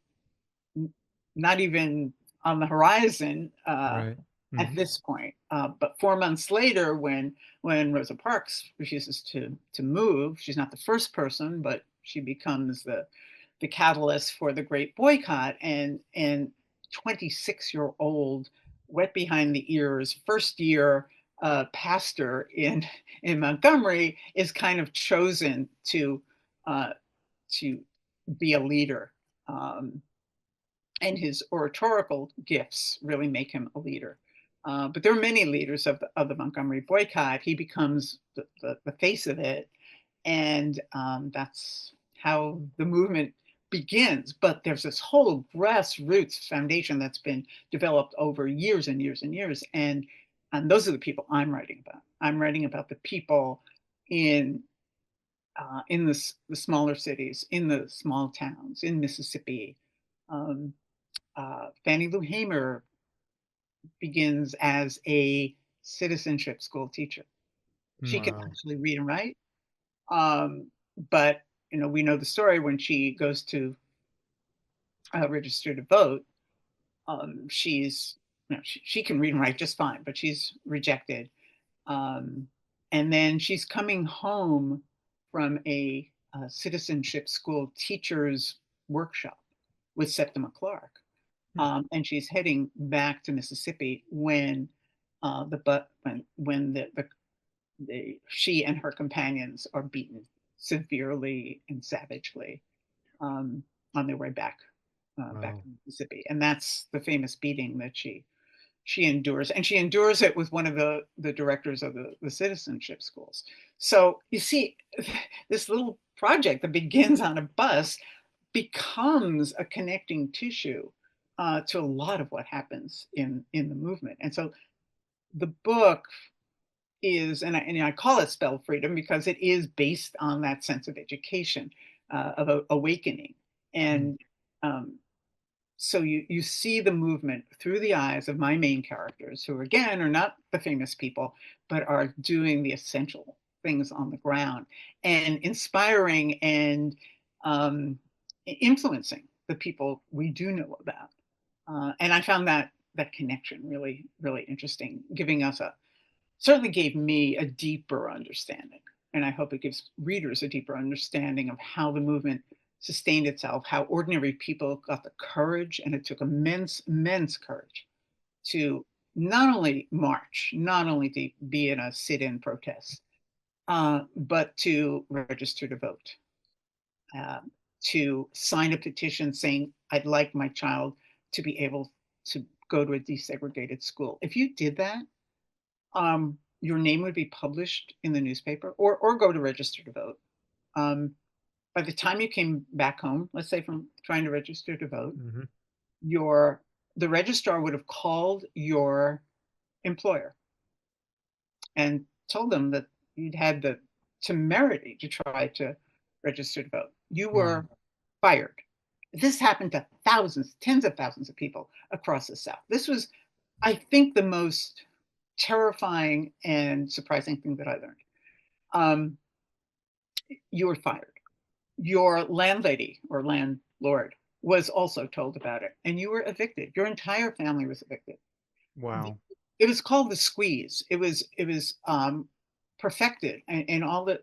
S2: not even on the horizon
S1: Right.
S2: at this point. But 4 months later, when Rosa Parks refuses to move, she's not the first person, but she becomes the catalyst for the Great Boycott. And 26-year-old, wet behind the ears, first year pastor in Montgomery is kind of chosen uh, to be a leader. And his oratorical gifts really make him a leader. But there are many leaders of the Montgomery boycott. He becomes the face of it. And that's how the movement begins. But there's this whole grassroots foundation that's been developed over years and years and years. And those are the people I'm writing about. I'm writing about the people in the smaller cities, in the small towns, in Mississippi. Um, Fannie Lou Hamer begins as a citizenship school teacher. She can
S3: Wow.
S2: actually read and write, but we know the story when she goes to register to vote. She can read and write just fine, but she's rejected. Um, and then she's coming home from a citizenship school teachers workshop with Septima Clark. And she's heading back to Mississippi when she and her companions are beaten severely and savagely on their way back back
S3: Wow.
S2: to Mississippi. And that's the famous beating that she endures, and she endures it with one of the directors of the citizenship schools. So you see, this little project that begins on a bus becomes a connecting tissue to a lot of what happens in the movement. And so the book is, and I call it Spell Freedom because it is based on that sense of education, of awakening. And so you see the movement through the eyes of my main characters, who again are not the famous people, but are doing the essential things on the ground and inspiring and influencing the people we do know about. And I found that connection really, really interesting, certainly gave me a deeper understanding. And I hope it gives readers a deeper understanding of how the movement sustained itself, how ordinary people got the courage, and it took immense, immense courage to not only march, not only to be in a sit-in protest, but to register to vote, uh, to sign a petition saying, I'd like my child to be able to go to a desegregated school. If you did that, your name would be published in the newspaper, or go to register to vote. By the time you came back home, let's say from trying to register to vote, the registrar would have called your employer and told them that you'd had the temerity to try to register to vote. You were fired. This happened to thousands, tens of thousands of people across the South. This was, I think, the most terrifying and surprising thing that I learned. You were fired. Your landlady or landlord was also told about it, and you were evicted. Your entire family was evicted.
S1: Wow.
S2: It was called the squeeze. It was perfected in all the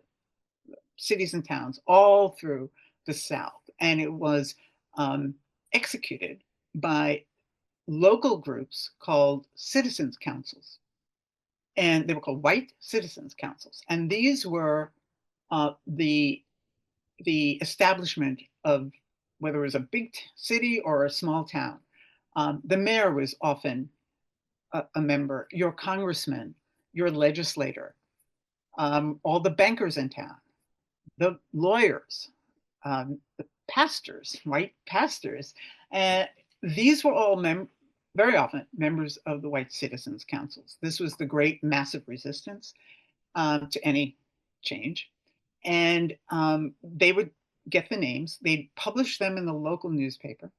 S2: cities and towns all through the South, and it was executed by local groups called citizens councils, and they were called white citizens councils. And these were the the establishment of whether it was a big city or a small town. The mayor was often a member, your congressman, your legislator, all the bankers in town, the lawyers, the pastors, white pastors. And these were all very often members of the white citizens' councils. This was the great massive resistance to any change. And they would get the names, they'd publish them in the local newspaper.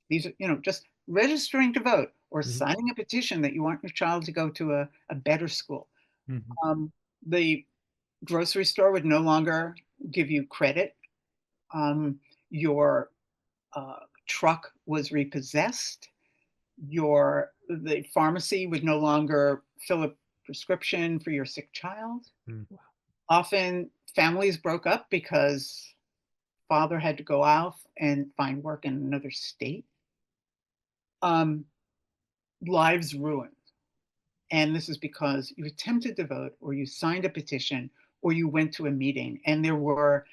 S2: These are, just registering to vote or signing a petition that you want your child to go to a better school. The grocery store would no longer give you credit. Your truck was repossessed. The pharmacy would no longer fill a prescription for your sick child. Often families broke up because father had to go out and find work in another state. Lives ruined. And this is because you attempted to vote, or you signed a petition, or you went to a meeting. And there were,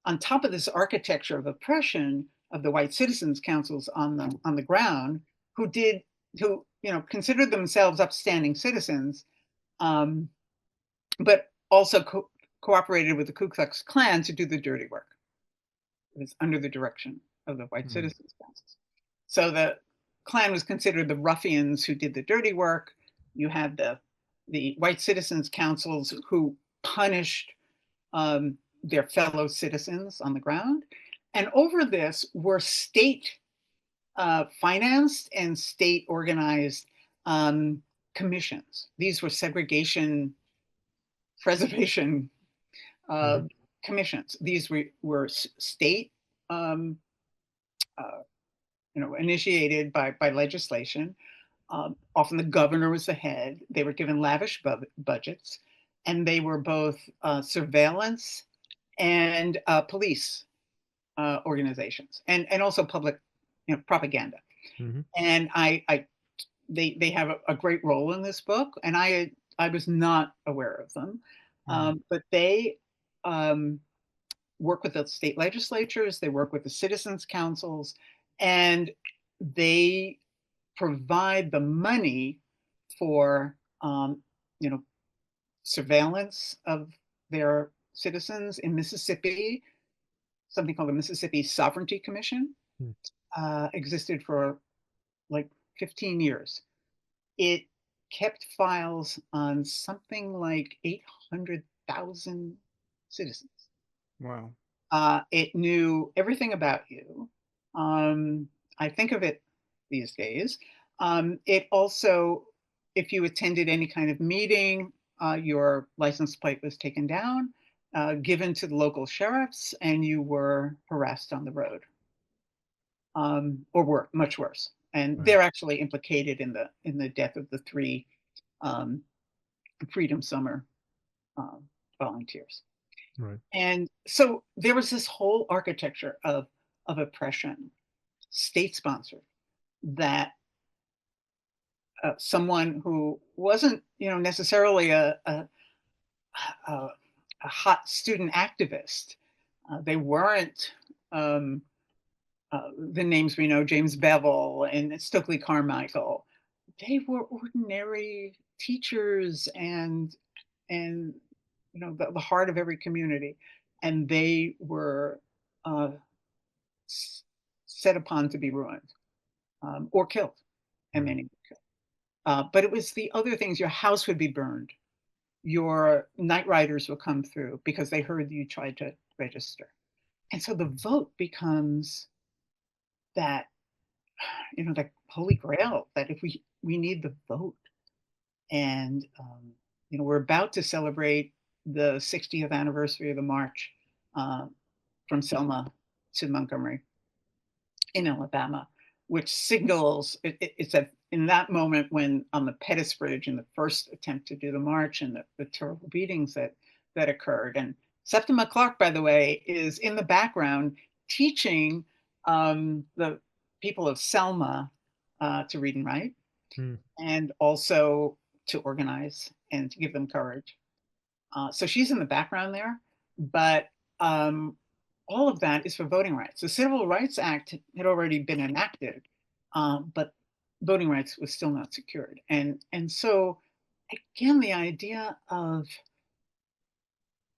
S2: on top of this architecture of oppression of the white citizens councils on the ground, who considered themselves upstanding citizens, but also cooperated with the Ku Klux Klan to do the dirty work. It was under the direction of the white citizens councils. So the Klan was considered the ruffians who did the dirty work. You had the white citizens councils who punished their fellow citizens on the ground. And over this were state financed and state organized commissions. These were segregation preservation commissions. These were state initiated by legislation. Often the governor was the head. They were given lavish budgets, and they were both surveillance and police organizations, and also public propaganda. And they have a great role in this book, and I was not aware of them, but they work with the state legislatures, they work with the citizens councils, and they provide the money for surveillance of their citizens. In Mississippi, something called the Mississippi Sovereignty Commission existed for like 15 years. It kept files on something like 800,000 citizens.
S1: Wow.
S2: It knew everything about you. I think of it these days. It also, if you attended any kind of meeting, your license plate was taken down, given to the local sheriffs, and you were harassed on the road, or much worse. And they're actually implicated in the death of the 3 Freedom Summer volunteers. And so there was this whole architecture of oppression, state-sponsored, that someone who wasn't, necessarily a hot student activist, they weren't the names we know, James Bevel and Stokely Carmichael. They were ordinary teachers and the heart of every community, and they were set upon to be ruined or killed, and many were killed. But it was the other things. Your house would be burned. Your night riders would come through because they heard you tried to register. And so the vote becomes that, that holy grail, that if we need the vote. And, we're about to celebrate the 60th anniversary of the march from Selma to Montgomery in Alabama, which signals, it's in that moment when on the Pettus Bridge, in the first attempt to do the march, and the terrible beatings that occurred. And Septima Clark, by the way, is in the background teaching the people of Selma to read and write, and also to organize and to give them courage. So she's in the background there, but all of that is for voting rights. The Civil Rights Act had already been enacted, but voting rights was still not secured. And so, again, the idea of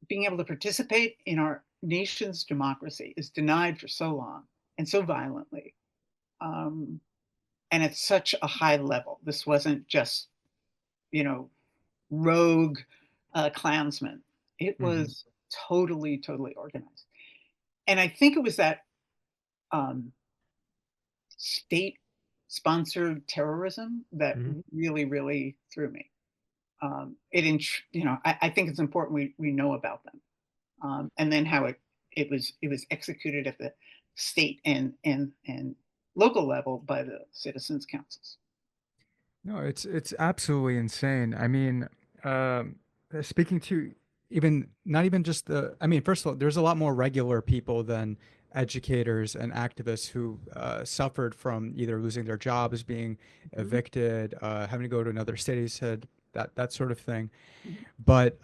S2: being able to participate in our nation's democracy is denied for so long and so violently. And at such a high level. This wasn't just, rogue Klansmen. It was totally, totally organized. And I think it was that state-sponsored terrorism that really, really threw me. I think it's important we know about them, and then how it was executed at the state and local level by the citizens councils.
S1: No, it's absolutely insane. I mean, speaking to even not even just the, I mean, first of all, there's a lot more regular people than educators and activists who suffered from either losing their jobs, being evicted, having to go to another city, said that sort of thing. But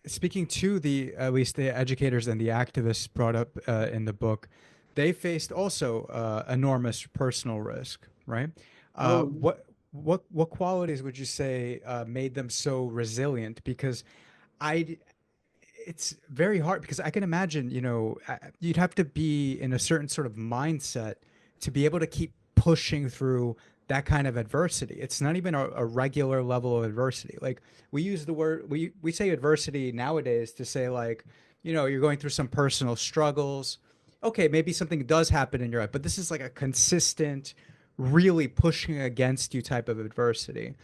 S1: speaking to the at least the educators and the activists brought up in the book, they faced also enormous personal risk, right?
S2: Oh,
S1: What qualities would you say made them so resilient? Because I it's very hard because I can imagine, you'd have to be in a certain sort of mindset to be able to keep pushing through that kind of adversity. It's not even a regular level of adversity. Like we use the word, we say adversity nowadays to say like, you're going through some personal struggles. Okay, maybe something does happen in your life, but this is like a consistent, really pushing against you type of adversity.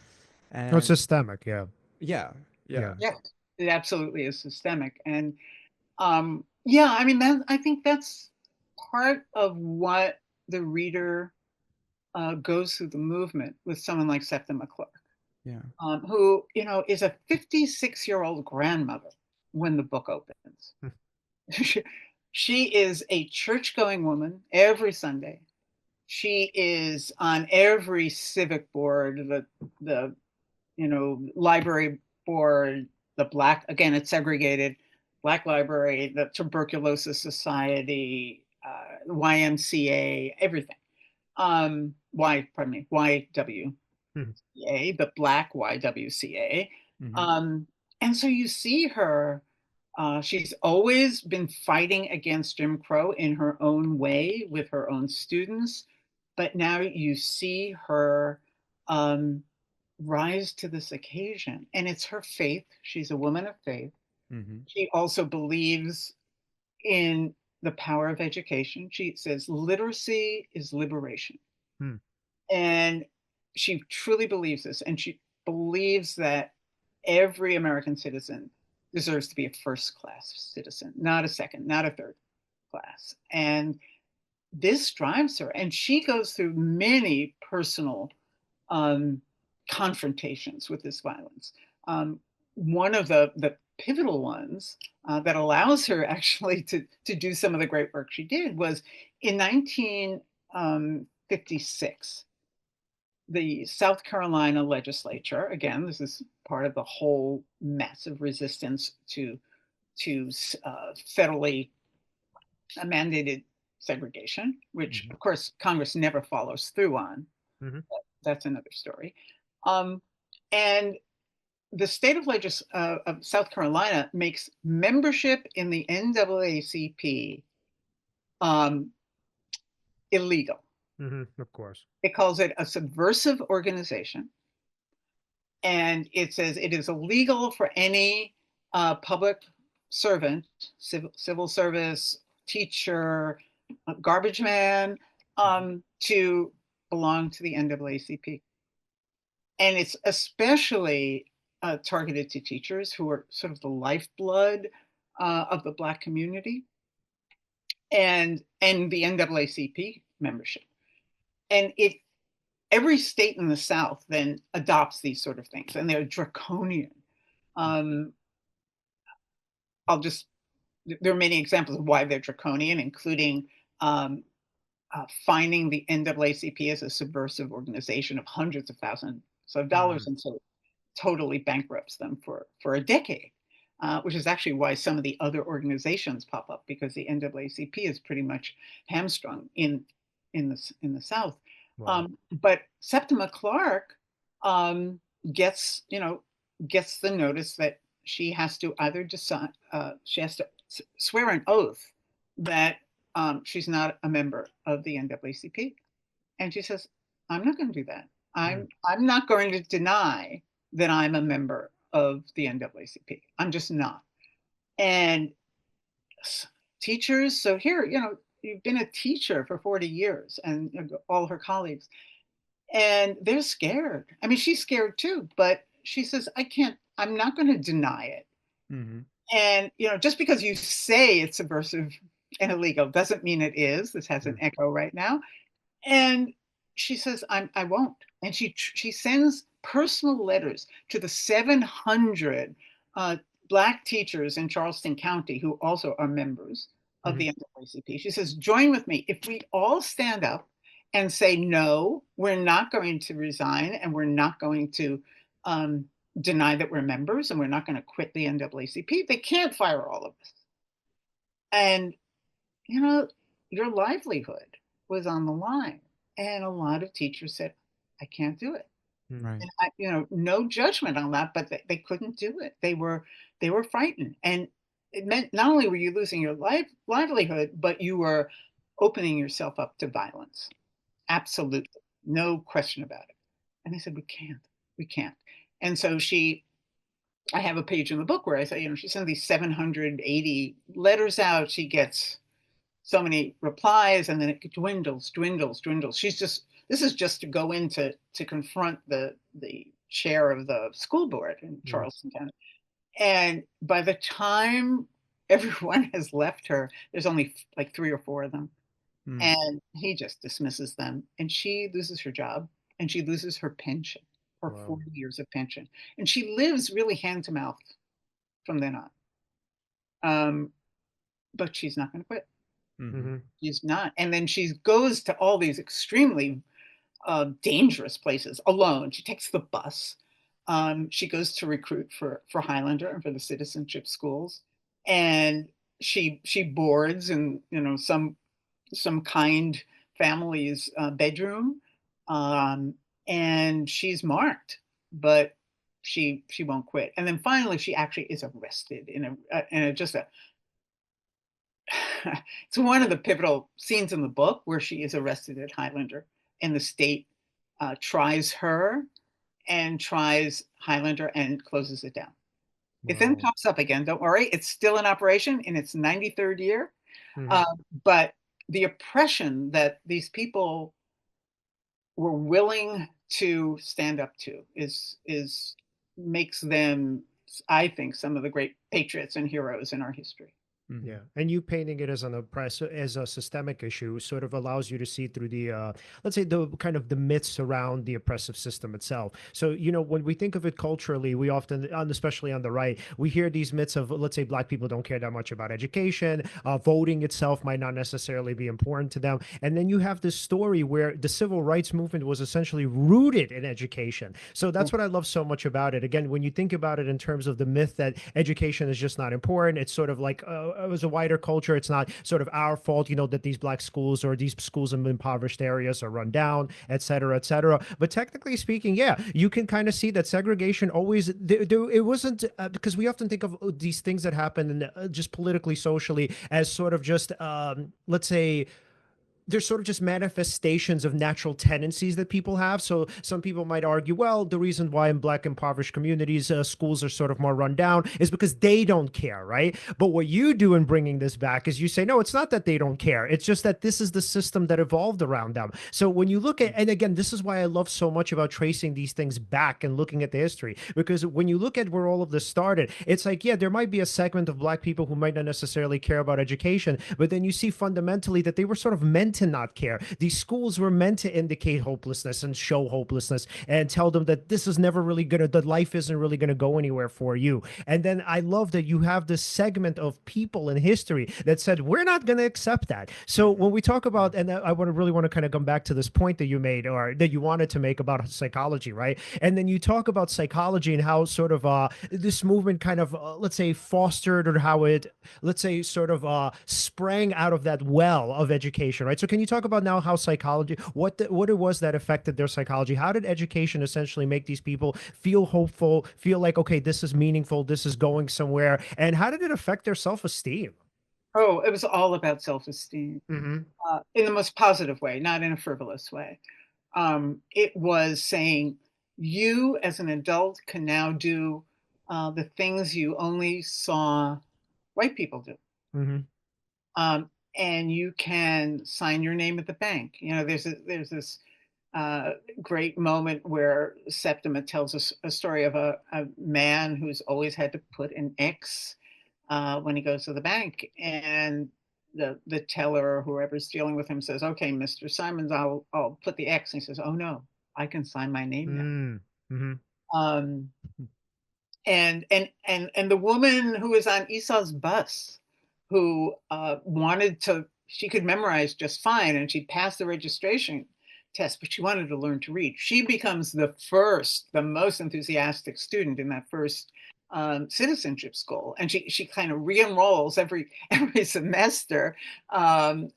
S3: Oh, it's
S1: And
S3: systemic. Yeah.
S1: yeah, yeah.
S3: Yeah.
S2: yeah, it absolutely is systemic. And yeah, I mean, I think that's part of what the reader goes through the movement with someone like Septima Clark,
S1: Yeah.
S2: who, is a 56-year-old grandmother when the book opens. She is a church-going woman every Sunday. She is on every civic board, the library board, the Black, again, it's segregated, Black Library, the Tuberculosis Society, YMCA, everything. YWCA, the Black YWCA. And so you see her, she's always been fighting against Jim Crow in her own way with her own students, but now you see her rise to this occasion, and it's her faith. She's a woman of faith. She also believes in the power of education. She says literacy is liberation. And she truly believes this. And she believes that every American citizen deserves to be a first class citizen, not a second, not a third class. And this drives her. And she goes through many personal confrontations with this violence. One of the pivotal ones that allows her actually to do some of the great work she did was in 1956. The South Carolina legislature, again, this is part of the whole massive resistance to federally mandated segregation, which of course Congress never follows through on. That's another story. And the state of South Carolina makes membership in the NAACP illegal.
S3: Of course.
S2: It calls it a subversive organization. And it says it is illegal for any public servant, civil service, teacher, garbage man, to belong to the NAACP. And it's especially targeted to teachers who are sort of the lifeblood of the Black community and the NAACP membership. And every state in the South then adopts these sort of things, and they're draconian. There are many examples of why they're draconian, including finding the NAACP as a subversive organization of hundreds of thousands of dollars, and so totally bankrupts them for a decade. which is actually why some of the other organizations pop up, because the NAACP is pretty much hamstrung in the South.
S3: Wow.
S2: But Septima Clark gets gets the notice that she has to either decide, she has to swear an oath that she's not a member of the NAACP, and she says, "I'm not going to do that. I'm not going to deny that I'm a member of the NAACP. I'm just not." And teachers, so here, you've been a teacher for 40 years, and all her colleagues, and they're scared. I mean, she's scared too, but she says, I'm not going to deny it.
S1: Mm-hmm.
S2: And, just because you say it's subversive and illegal doesn't mean it is. This has an echo right now. And she says, I won't. And she sends personal letters to the 700 Black teachers in Charleston County who also are members of the NAACP. She says, join with me. If we all stand up and say, no, we're not going to resign, and we're not going to deny that we're members, and we're not going to quit the NAACP, they can't fire all of us. And, your livelihood was on the line. And a lot of teachers said, I can't do it.
S1: Right.
S2: And no judgment on that, but they couldn't do it. They were frightened. And it meant not only were you losing your livelihood, but you were opening yourself up to violence. Absolutely. No question about it. And they said, we can't. And so I have a page in the book where I say, she sent these 780 letters out. She gets so many replies, and then it dwindles. This is just to go in to confront the chair of the school board in Charleston County. And by the time everyone has left her, there's only like 3 or 4 of them. And he just dismisses them, and she loses her job, and she loses her pension, her 40 years of pension. And she lives really hand to mouth from then on. But she's not going to quit. She's not. And then she goes to all these extremely dangerous places alone. She takes the bus. She goes to recruit for Highlander and for the citizenship schools. And she boards in, some kind family's bedroom, and she's marked, but she won't quit. And then finally, she actually is arrested in it's one of the pivotal scenes in the book where she is arrested at Highlander, and the state tries her and tries Highlander and closes it down. It then pops up again. Don't worry, it's still in operation in its 93rd year. But the oppression that these people were willing to stand up to makes them, I think, some of the great patriots and heroes in our history.
S3: Yeah, and you painting it as as a systemic issue sort of allows you to see through the let's say the kind of the myths around the oppressive system itself. So when we think of it culturally, we often, especially on the right, we hear these myths of, let's say, Black people don't care that much about education, voting itself might not necessarily be important to them, and then you have this story where the civil rights movement was essentially rooted in education. So that's what I love so much about it. Again, when you think about it in terms of the myth that education is just not important, it's sort of like as a wider culture, it's not sort of our fault, that these Black schools or these schools in impoverished areas are run down, et cetera, et cetera. But technically speaking, yeah, you can kind of see that segregation always, it wasn't, because we often think of these things that happen just politically, socially, as sort of just, let's say, they're sort of just manifestations of natural tendencies that people have. So some people might argue, well, the reason why in Black impoverished communities, schools are sort of more run down is because they don't care, right? But what you do in bringing this back is you say, no, it's not that they don't care. It's just that this is the system that evolved around them. So when you look at, and again, this is why I love so much about tracing these things back and looking at the history, because when you look at where all of this started, it's like, yeah, there might be a segment of Black people who might not necessarily care about education, but then you see fundamentally that they were sort of meant to not care. These schools were meant to indicate hopelessness and show hopelessness and tell them that this is never really gonna, that life isn't really gonna go anywhere for you. And then I love that you have this segment of people in history that said we're not gonna accept that. So when we talk about, and I want to really want to kind of come back to this point that you made, or that you wanted to make about psychology, right? And then you talk about psychology and how sort of this movement kind of let's say fostered, or how it, let's say, sort of sprang out of that well of education, right? So can you talk about now how psychology, what it was that affected their psychology? How did education essentially make these people feel hopeful, feel like, okay, this is meaningful, this is going somewhere, and how did it affect their self-esteem?
S2: Oh, it was all about self-esteem,
S3: Mm-hmm.
S2: in the most positive way, not in a frivolous way. It was saying, you as an adult can now do the things you only saw white people do.
S3: Mm-hmm.
S2: And you can sign your name at the bank. You know, there's this great moment where Septima tells us a story of a man who's always had to put an X when he goes to the bank, and the teller or whoever's dealing with him says, "Okay, Mr. Simons, I'll put the X." And he says, "Oh no, I can sign my name
S3: Mm-hmm. Mm-hmm.
S2: now." And the woman who was on Esau's bus, who wanted to, she could memorize just fine, and she passed the registration test, but she wanted to learn to read. She becomes the most enthusiastic student in that first citizenship school, and she kind of re-enrolls every semester, and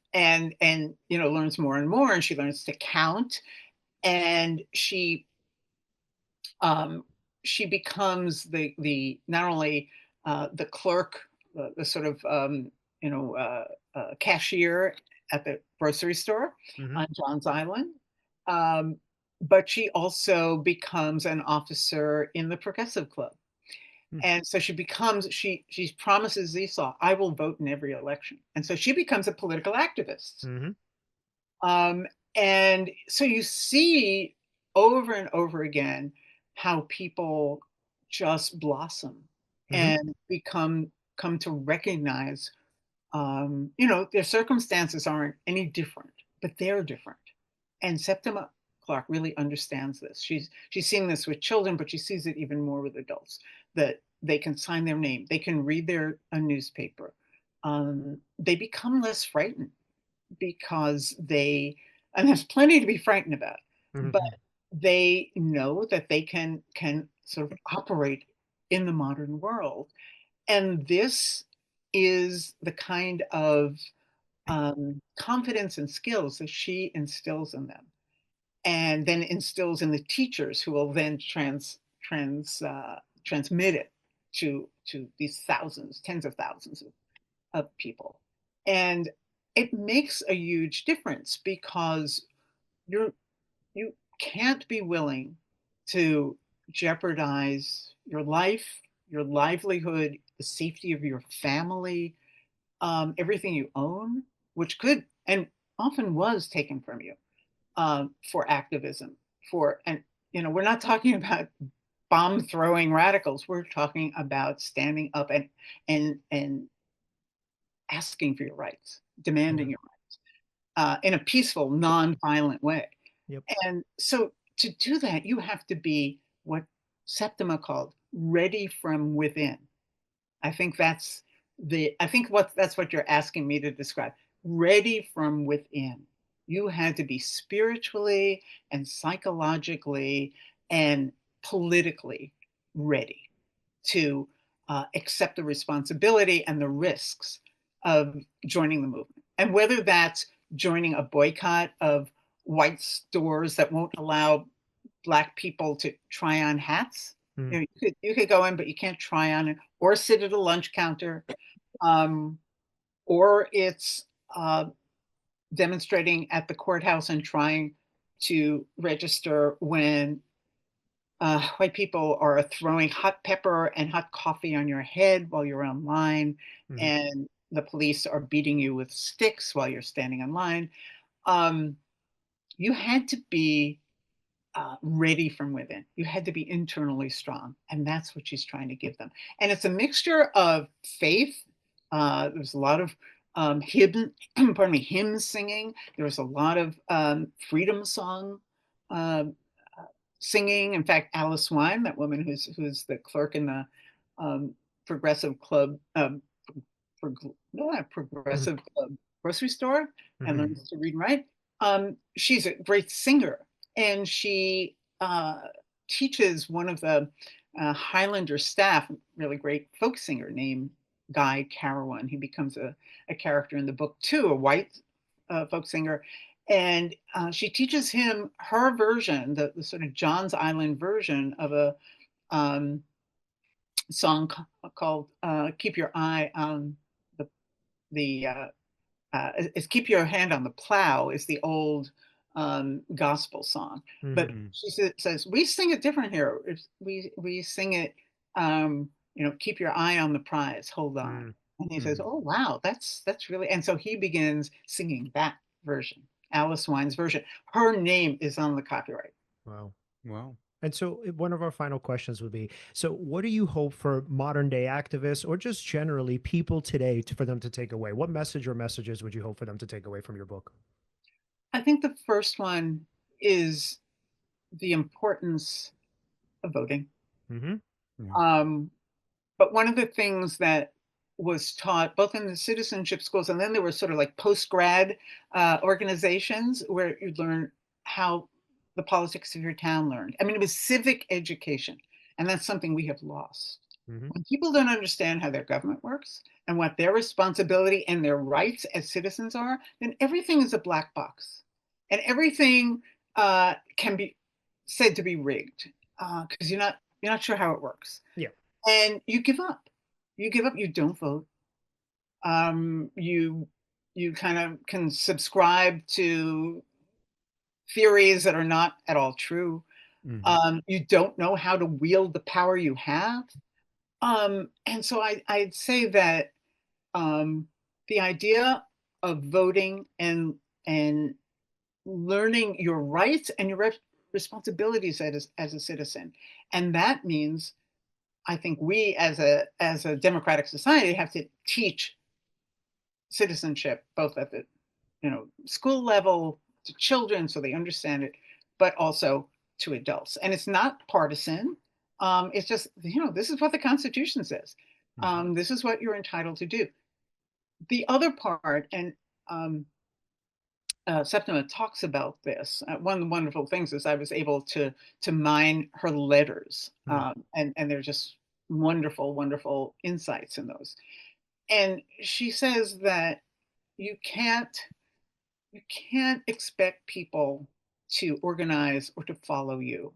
S2: learns more and more, and she learns to count, and um, she becomes the not only the clerk, the sort of cashier at the grocery store
S3: Mm-hmm.
S2: on John's Island, um, but she also becomes an officer in the Progressive Club. And so she promises Esau, I will vote in every election. And so she becomes a political activist.
S3: Mm-hmm.
S2: Um, and so you see over and over again how people just blossom
S3: Mm-hmm.
S2: and come to recognize, their circumstances aren't any different, but they're different. And Septima Clark really understands this. She's seeing this with children, but she sees it even more with adults, that they can sign their name, they can read a newspaper. They become less frightened because and there's plenty to be frightened about, but
S3: Mm-hmm.
S2: they know that they can sort of operate in the modern world. And this is the kind of confidence and skills that she instills in them, and then instills in the teachers, who will then transmit it to these thousands, tens of thousands of people. And it makes a huge difference, because you can't be willing to jeopardize your life, your livelihood, the safety of your family, everything you own, which could and often was taken from you, for activism. And we're not talking about bomb throwing radicals. We're talking about standing up and asking for your rights,
S3: Yeah.
S2: demanding your rights, in a peaceful, non-violent way.
S3: Yep.
S2: And so to do that, you have to be what Septima called ready from within. That's what you're asking me to describe. Ready from within. You had to be spiritually and psychologically and politically ready to accept the responsibility and the risks of joining the movement. And whether that's joining a boycott of white stores that won't allow Black people to try on hats.
S3: Mm-hmm.
S2: You could go in, but you can't try on it, or sit at a lunch counter, or it's demonstrating at the courthouse and trying to register when white people are throwing hot pepper and hot coffee on your head while you're online,
S3: Mm-hmm.
S2: and the police are beating you with sticks while you're standing in line. You had to be ready from within. You had to be internally strong. And that's what she's trying to give them. And it's a mixture of faith. There's a lot of hymn singing. There was a lot of freedom song uh, singing. In fact, Alice Wine, that woman who's the clerk in the progressive club, progressive club grocery store, and learns to read and write. She's a great singer, and she teaches one of the Highlander staff, really great folk singer named Guy Carawan. He becomes a character in the book too, a white folk singer. And she teaches him her version, the sort of John's Island version of a song called "Keep Your Eye on the is Keep Your Hand on the Plow" is the old gospel song. But she says we sing it different here. We sing it, keep your eye on the prize, hold on. And he says, oh wow, that's really. And so he begins singing that version, Alice Wine's version. Her name is on the copyright.
S3: Wow.
S1: Wow.
S3: And so one of our final questions would be, so what do you hope for modern day activists or just generally people today for them to take away? What message or messages would you hope for them to take away from your book?
S2: I think the first one is the importance of voting. But one of the things that was taught both in the citizenship schools, and then there were sort of like post-grad organizations where you'd learn how the politics of your town learned. I mean, it was civic education, and that's something we have lost. When people don't understand how their government works and what their responsibility and their rights as citizens are, then everything is a black box, and everything can be said to be rigged because you're not sure how it works.
S3: Yeah,
S2: and you give up. You give up. You don't vote. You kind of can subscribe to theories that are not at all true. You don't know how to wield the power you have. And so I'd say that the idea of voting and learning your rights and your responsibilities as a citizen, and that means I think we as a democratic society have to teach citizenship both at the school level to children so they understand it, but also to adults. And it's not partisan. It's just, this is what the Constitution says. This is what you're entitled to do. The other part, and Septima talks about this. One of the wonderful things is I was able to mine her letters, and they're just wonderful, wonderful insights in those. And she says that you can't expect people to organize or to follow you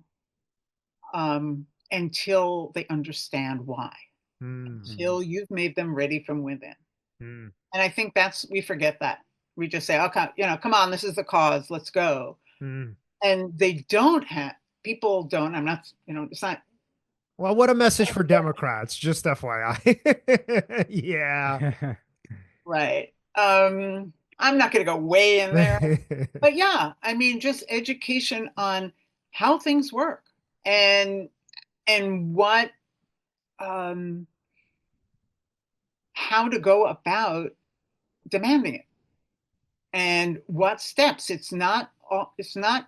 S2: until they understand why, until you've made them ready from within. And I think we forget that. We just say, okay, come on, this is the cause, let's go. And people don't, I'm not, it's not.
S3: Well, what a message for Democrats, just FYI. Yeah.
S2: Right. I'm not going to go way in there, but yeah, I mean, just education on how things work and what, how to go about demanding it and what steps. It's not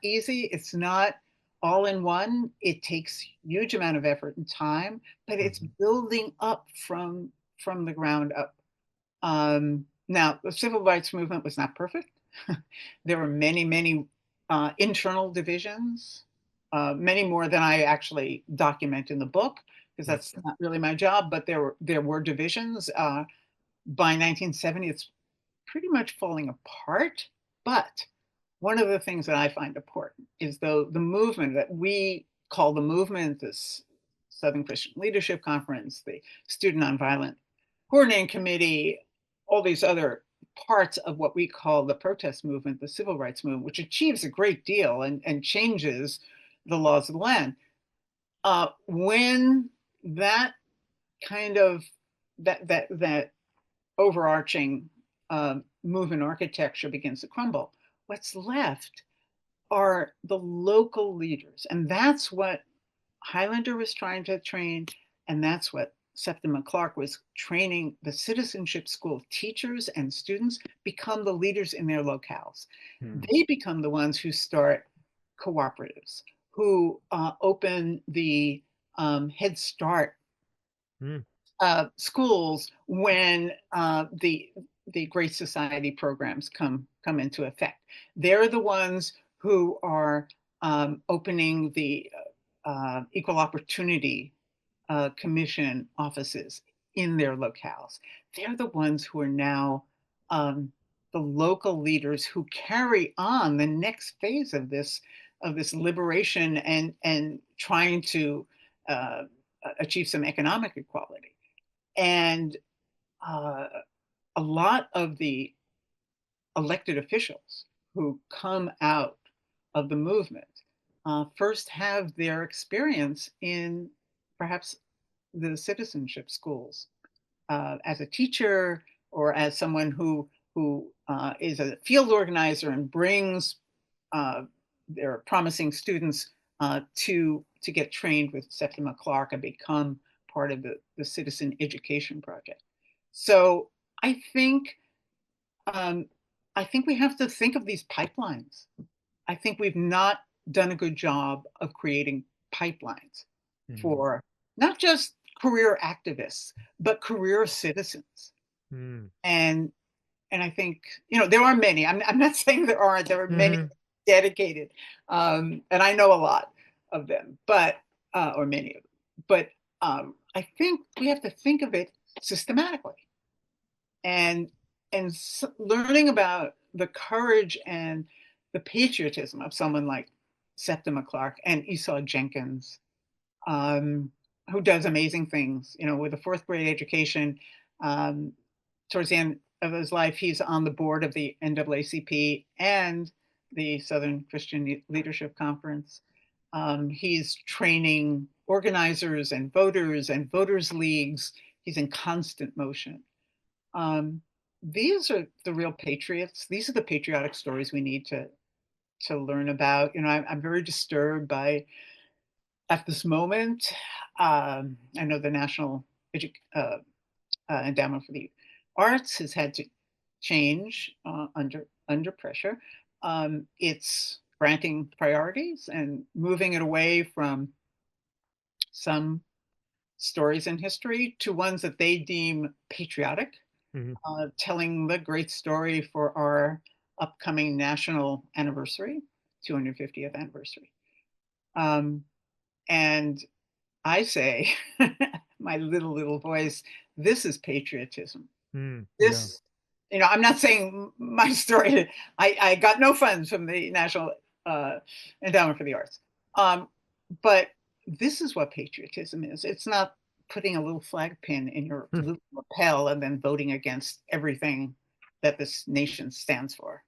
S2: easy. It's not all in one. It takes huge amount of effort and time, but it's building up from the ground up. Now, the civil rights movement was not perfect. There were many, many internal divisions, many more than I actually document in the book, because that's not really my job, but there were divisions. By 1970, it's pretty much falling apart. But one of the things that I find important is the movement that we call the movement, this Southern Christian Leadership Conference, the Student Nonviolent Coordinating Committee, all these other parts of what we call the protest movement, the civil rights movement, which achieves a great deal and changes the laws of the land. When that kind of that overarching movement architecture begins to crumble, what's left are the local leaders, and that's what Highlander was trying to train, and that's what Septima Clark was training the Citizenship School teachers and students become the leaders in their locales. They become the ones who start cooperatives, who open the Head Start schools when the Great Society programs come into effect. They're the ones who are opening the Equal Opportunity Commission offices in their locales. They're the ones who are now the local leaders who carry on the next phase of this liberation and trying to achieve some economic equality. And a lot of the elected officials who come out of the movement first have their experience in perhaps the citizenship schools as a teacher or as someone who is a field organizer and brings their promising students to get trained with Septima Clark and become part of the Citizen Education Project. So I think we have to think of these pipelines. I think we've not done a good job of creating pipelines for not just career activists, but career citizens. And I think, there are many. I'm not saying there aren't. There are many dedicated, and I know a lot of them, but or many of them. But I think we have to think of it systematically, and learning about the courage and the patriotism of someone like Septima Clark and Esau Jenkins, who does amazing things, with a fourth grade education. Towards the end of his life, he's on the board of the NAACP and the Southern Christian Leadership Conference. He's training organizers and voters leagues. He's in constant motion. These are the real patriots. These are the patriotic stories we need to learn about. I'm very disturbed by, at this moment, I know the National Endowment for the Arts has had to change under pressure. It's granting priorities and moving it away from some stories in history to ones that they deem patriotic, telling the great story for our upcoming national anniversary, 250th anniversary. And I say, my little voice, this is patriotism. This, I'm not saying my story, I got no funds from the National Endowment for the Arts. But this is what patriotism is. It's not putting a little flag pin in your little lapel and then voting against everything that this nation stands for.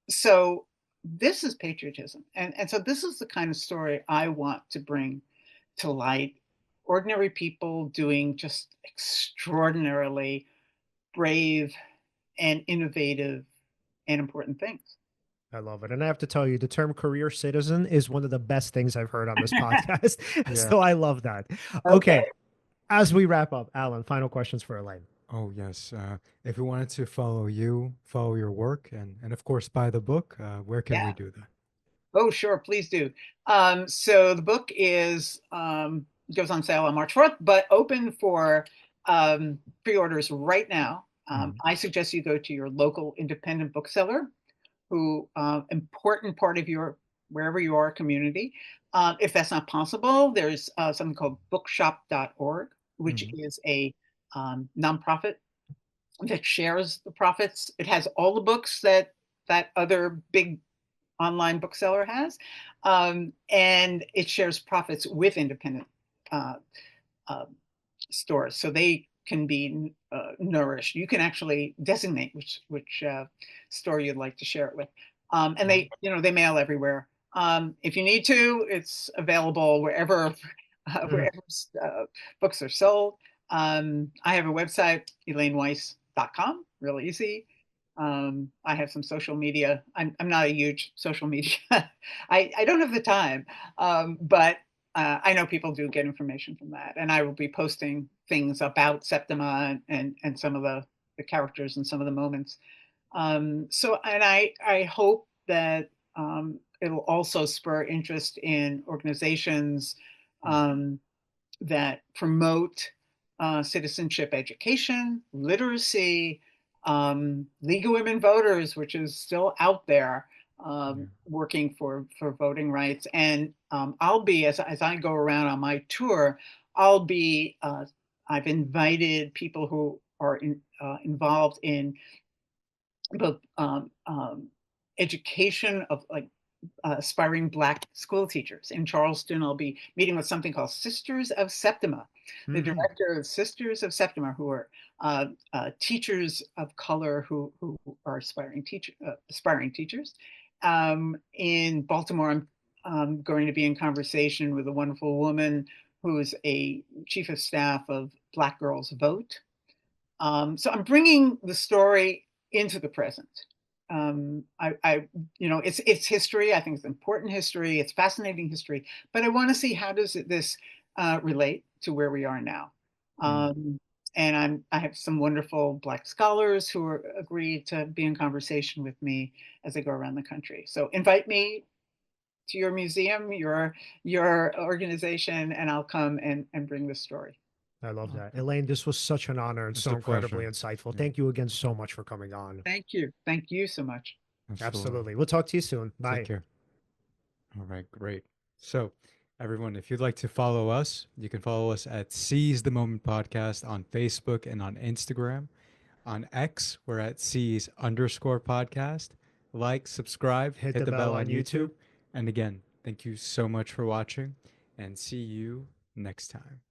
S2: So this is patriotism. And so this is the kind of story I want to bring to light. Ordinary people doing just extraordinarily brave and innovative and important things.
S3: I love it. And I have to tell you, the term career citizen is one of the best things I've heard on this podcast. So I love that. Okay. As we wrap up, Alan, final questions for Elaine.
S1: Oh, yes. If we wanted to follow you, follow your work, and of course, buy the book, where can we do that?
S2: Oh, sure. Please do. So the book is goes on sale on March 4th, but open for pre-orders right now. I suggest you go to your local independent bookseller, who important part of your wherever you are community. If that's not possible, there's something called bookshop.org, which is a nonprofit that shares the profits. It has all the books that other big online bookseller has, and it shares profits with independent stores, so they can be nourished. You can actually designate which store you'd like to share it with, and they mail everywhere. If you need to, it's available wherever books are sold. I have a website, ElaineWeiss.com, real easy. I have some social media. I'm not a huge social media. I don't have the time, but I know people do get information from that, and I will be posting things about Septima and some of the characters and some of the moments. So, and I hope that it'll also spur interest in organizations that promote citizenship education, literacy, League of Women Voters, which is still out there working for voting rights. And I'll be, as I go around on my tour, I'll be, I've invited people who are involved in both education of like aspiring Black school teachers. In Charleston, I'll be meeting with something called Sisters of Septima, the director of Sisters of Septima, who are teachers of color who are aspiring teachers. In Baltimore, I'm going to be in conversation with a wonderful woman who is a chief of staff of Black Girls Vote. So I'm bringing the story into the present. It's history. I think it's important history. It's fascinating history, but I want to see how does this relate to where we are now. And I have some wonderful Black scholars who are agreed to be in conversation with me as I go around the country. So invite me to your museum, your organization, and I'll come and bring the story.
S3: I love that. Elaine, this was such an honor and so incredibly insightful. Thank you again so much for coming on.
S2: Thank you. Thank you so much.
S3: Absolutely. We'll talk to you soon. Bye.
S1: Take care. All right, great. So, everyone, if you'd like to follow us, you can follow us at Seize the Moment Podcast on Facebook and on Instagram. On X, we're at Seize_podcast. Like, subscribe, hit the bell on YouTube. And again, thank you so much for watching, and see you next time.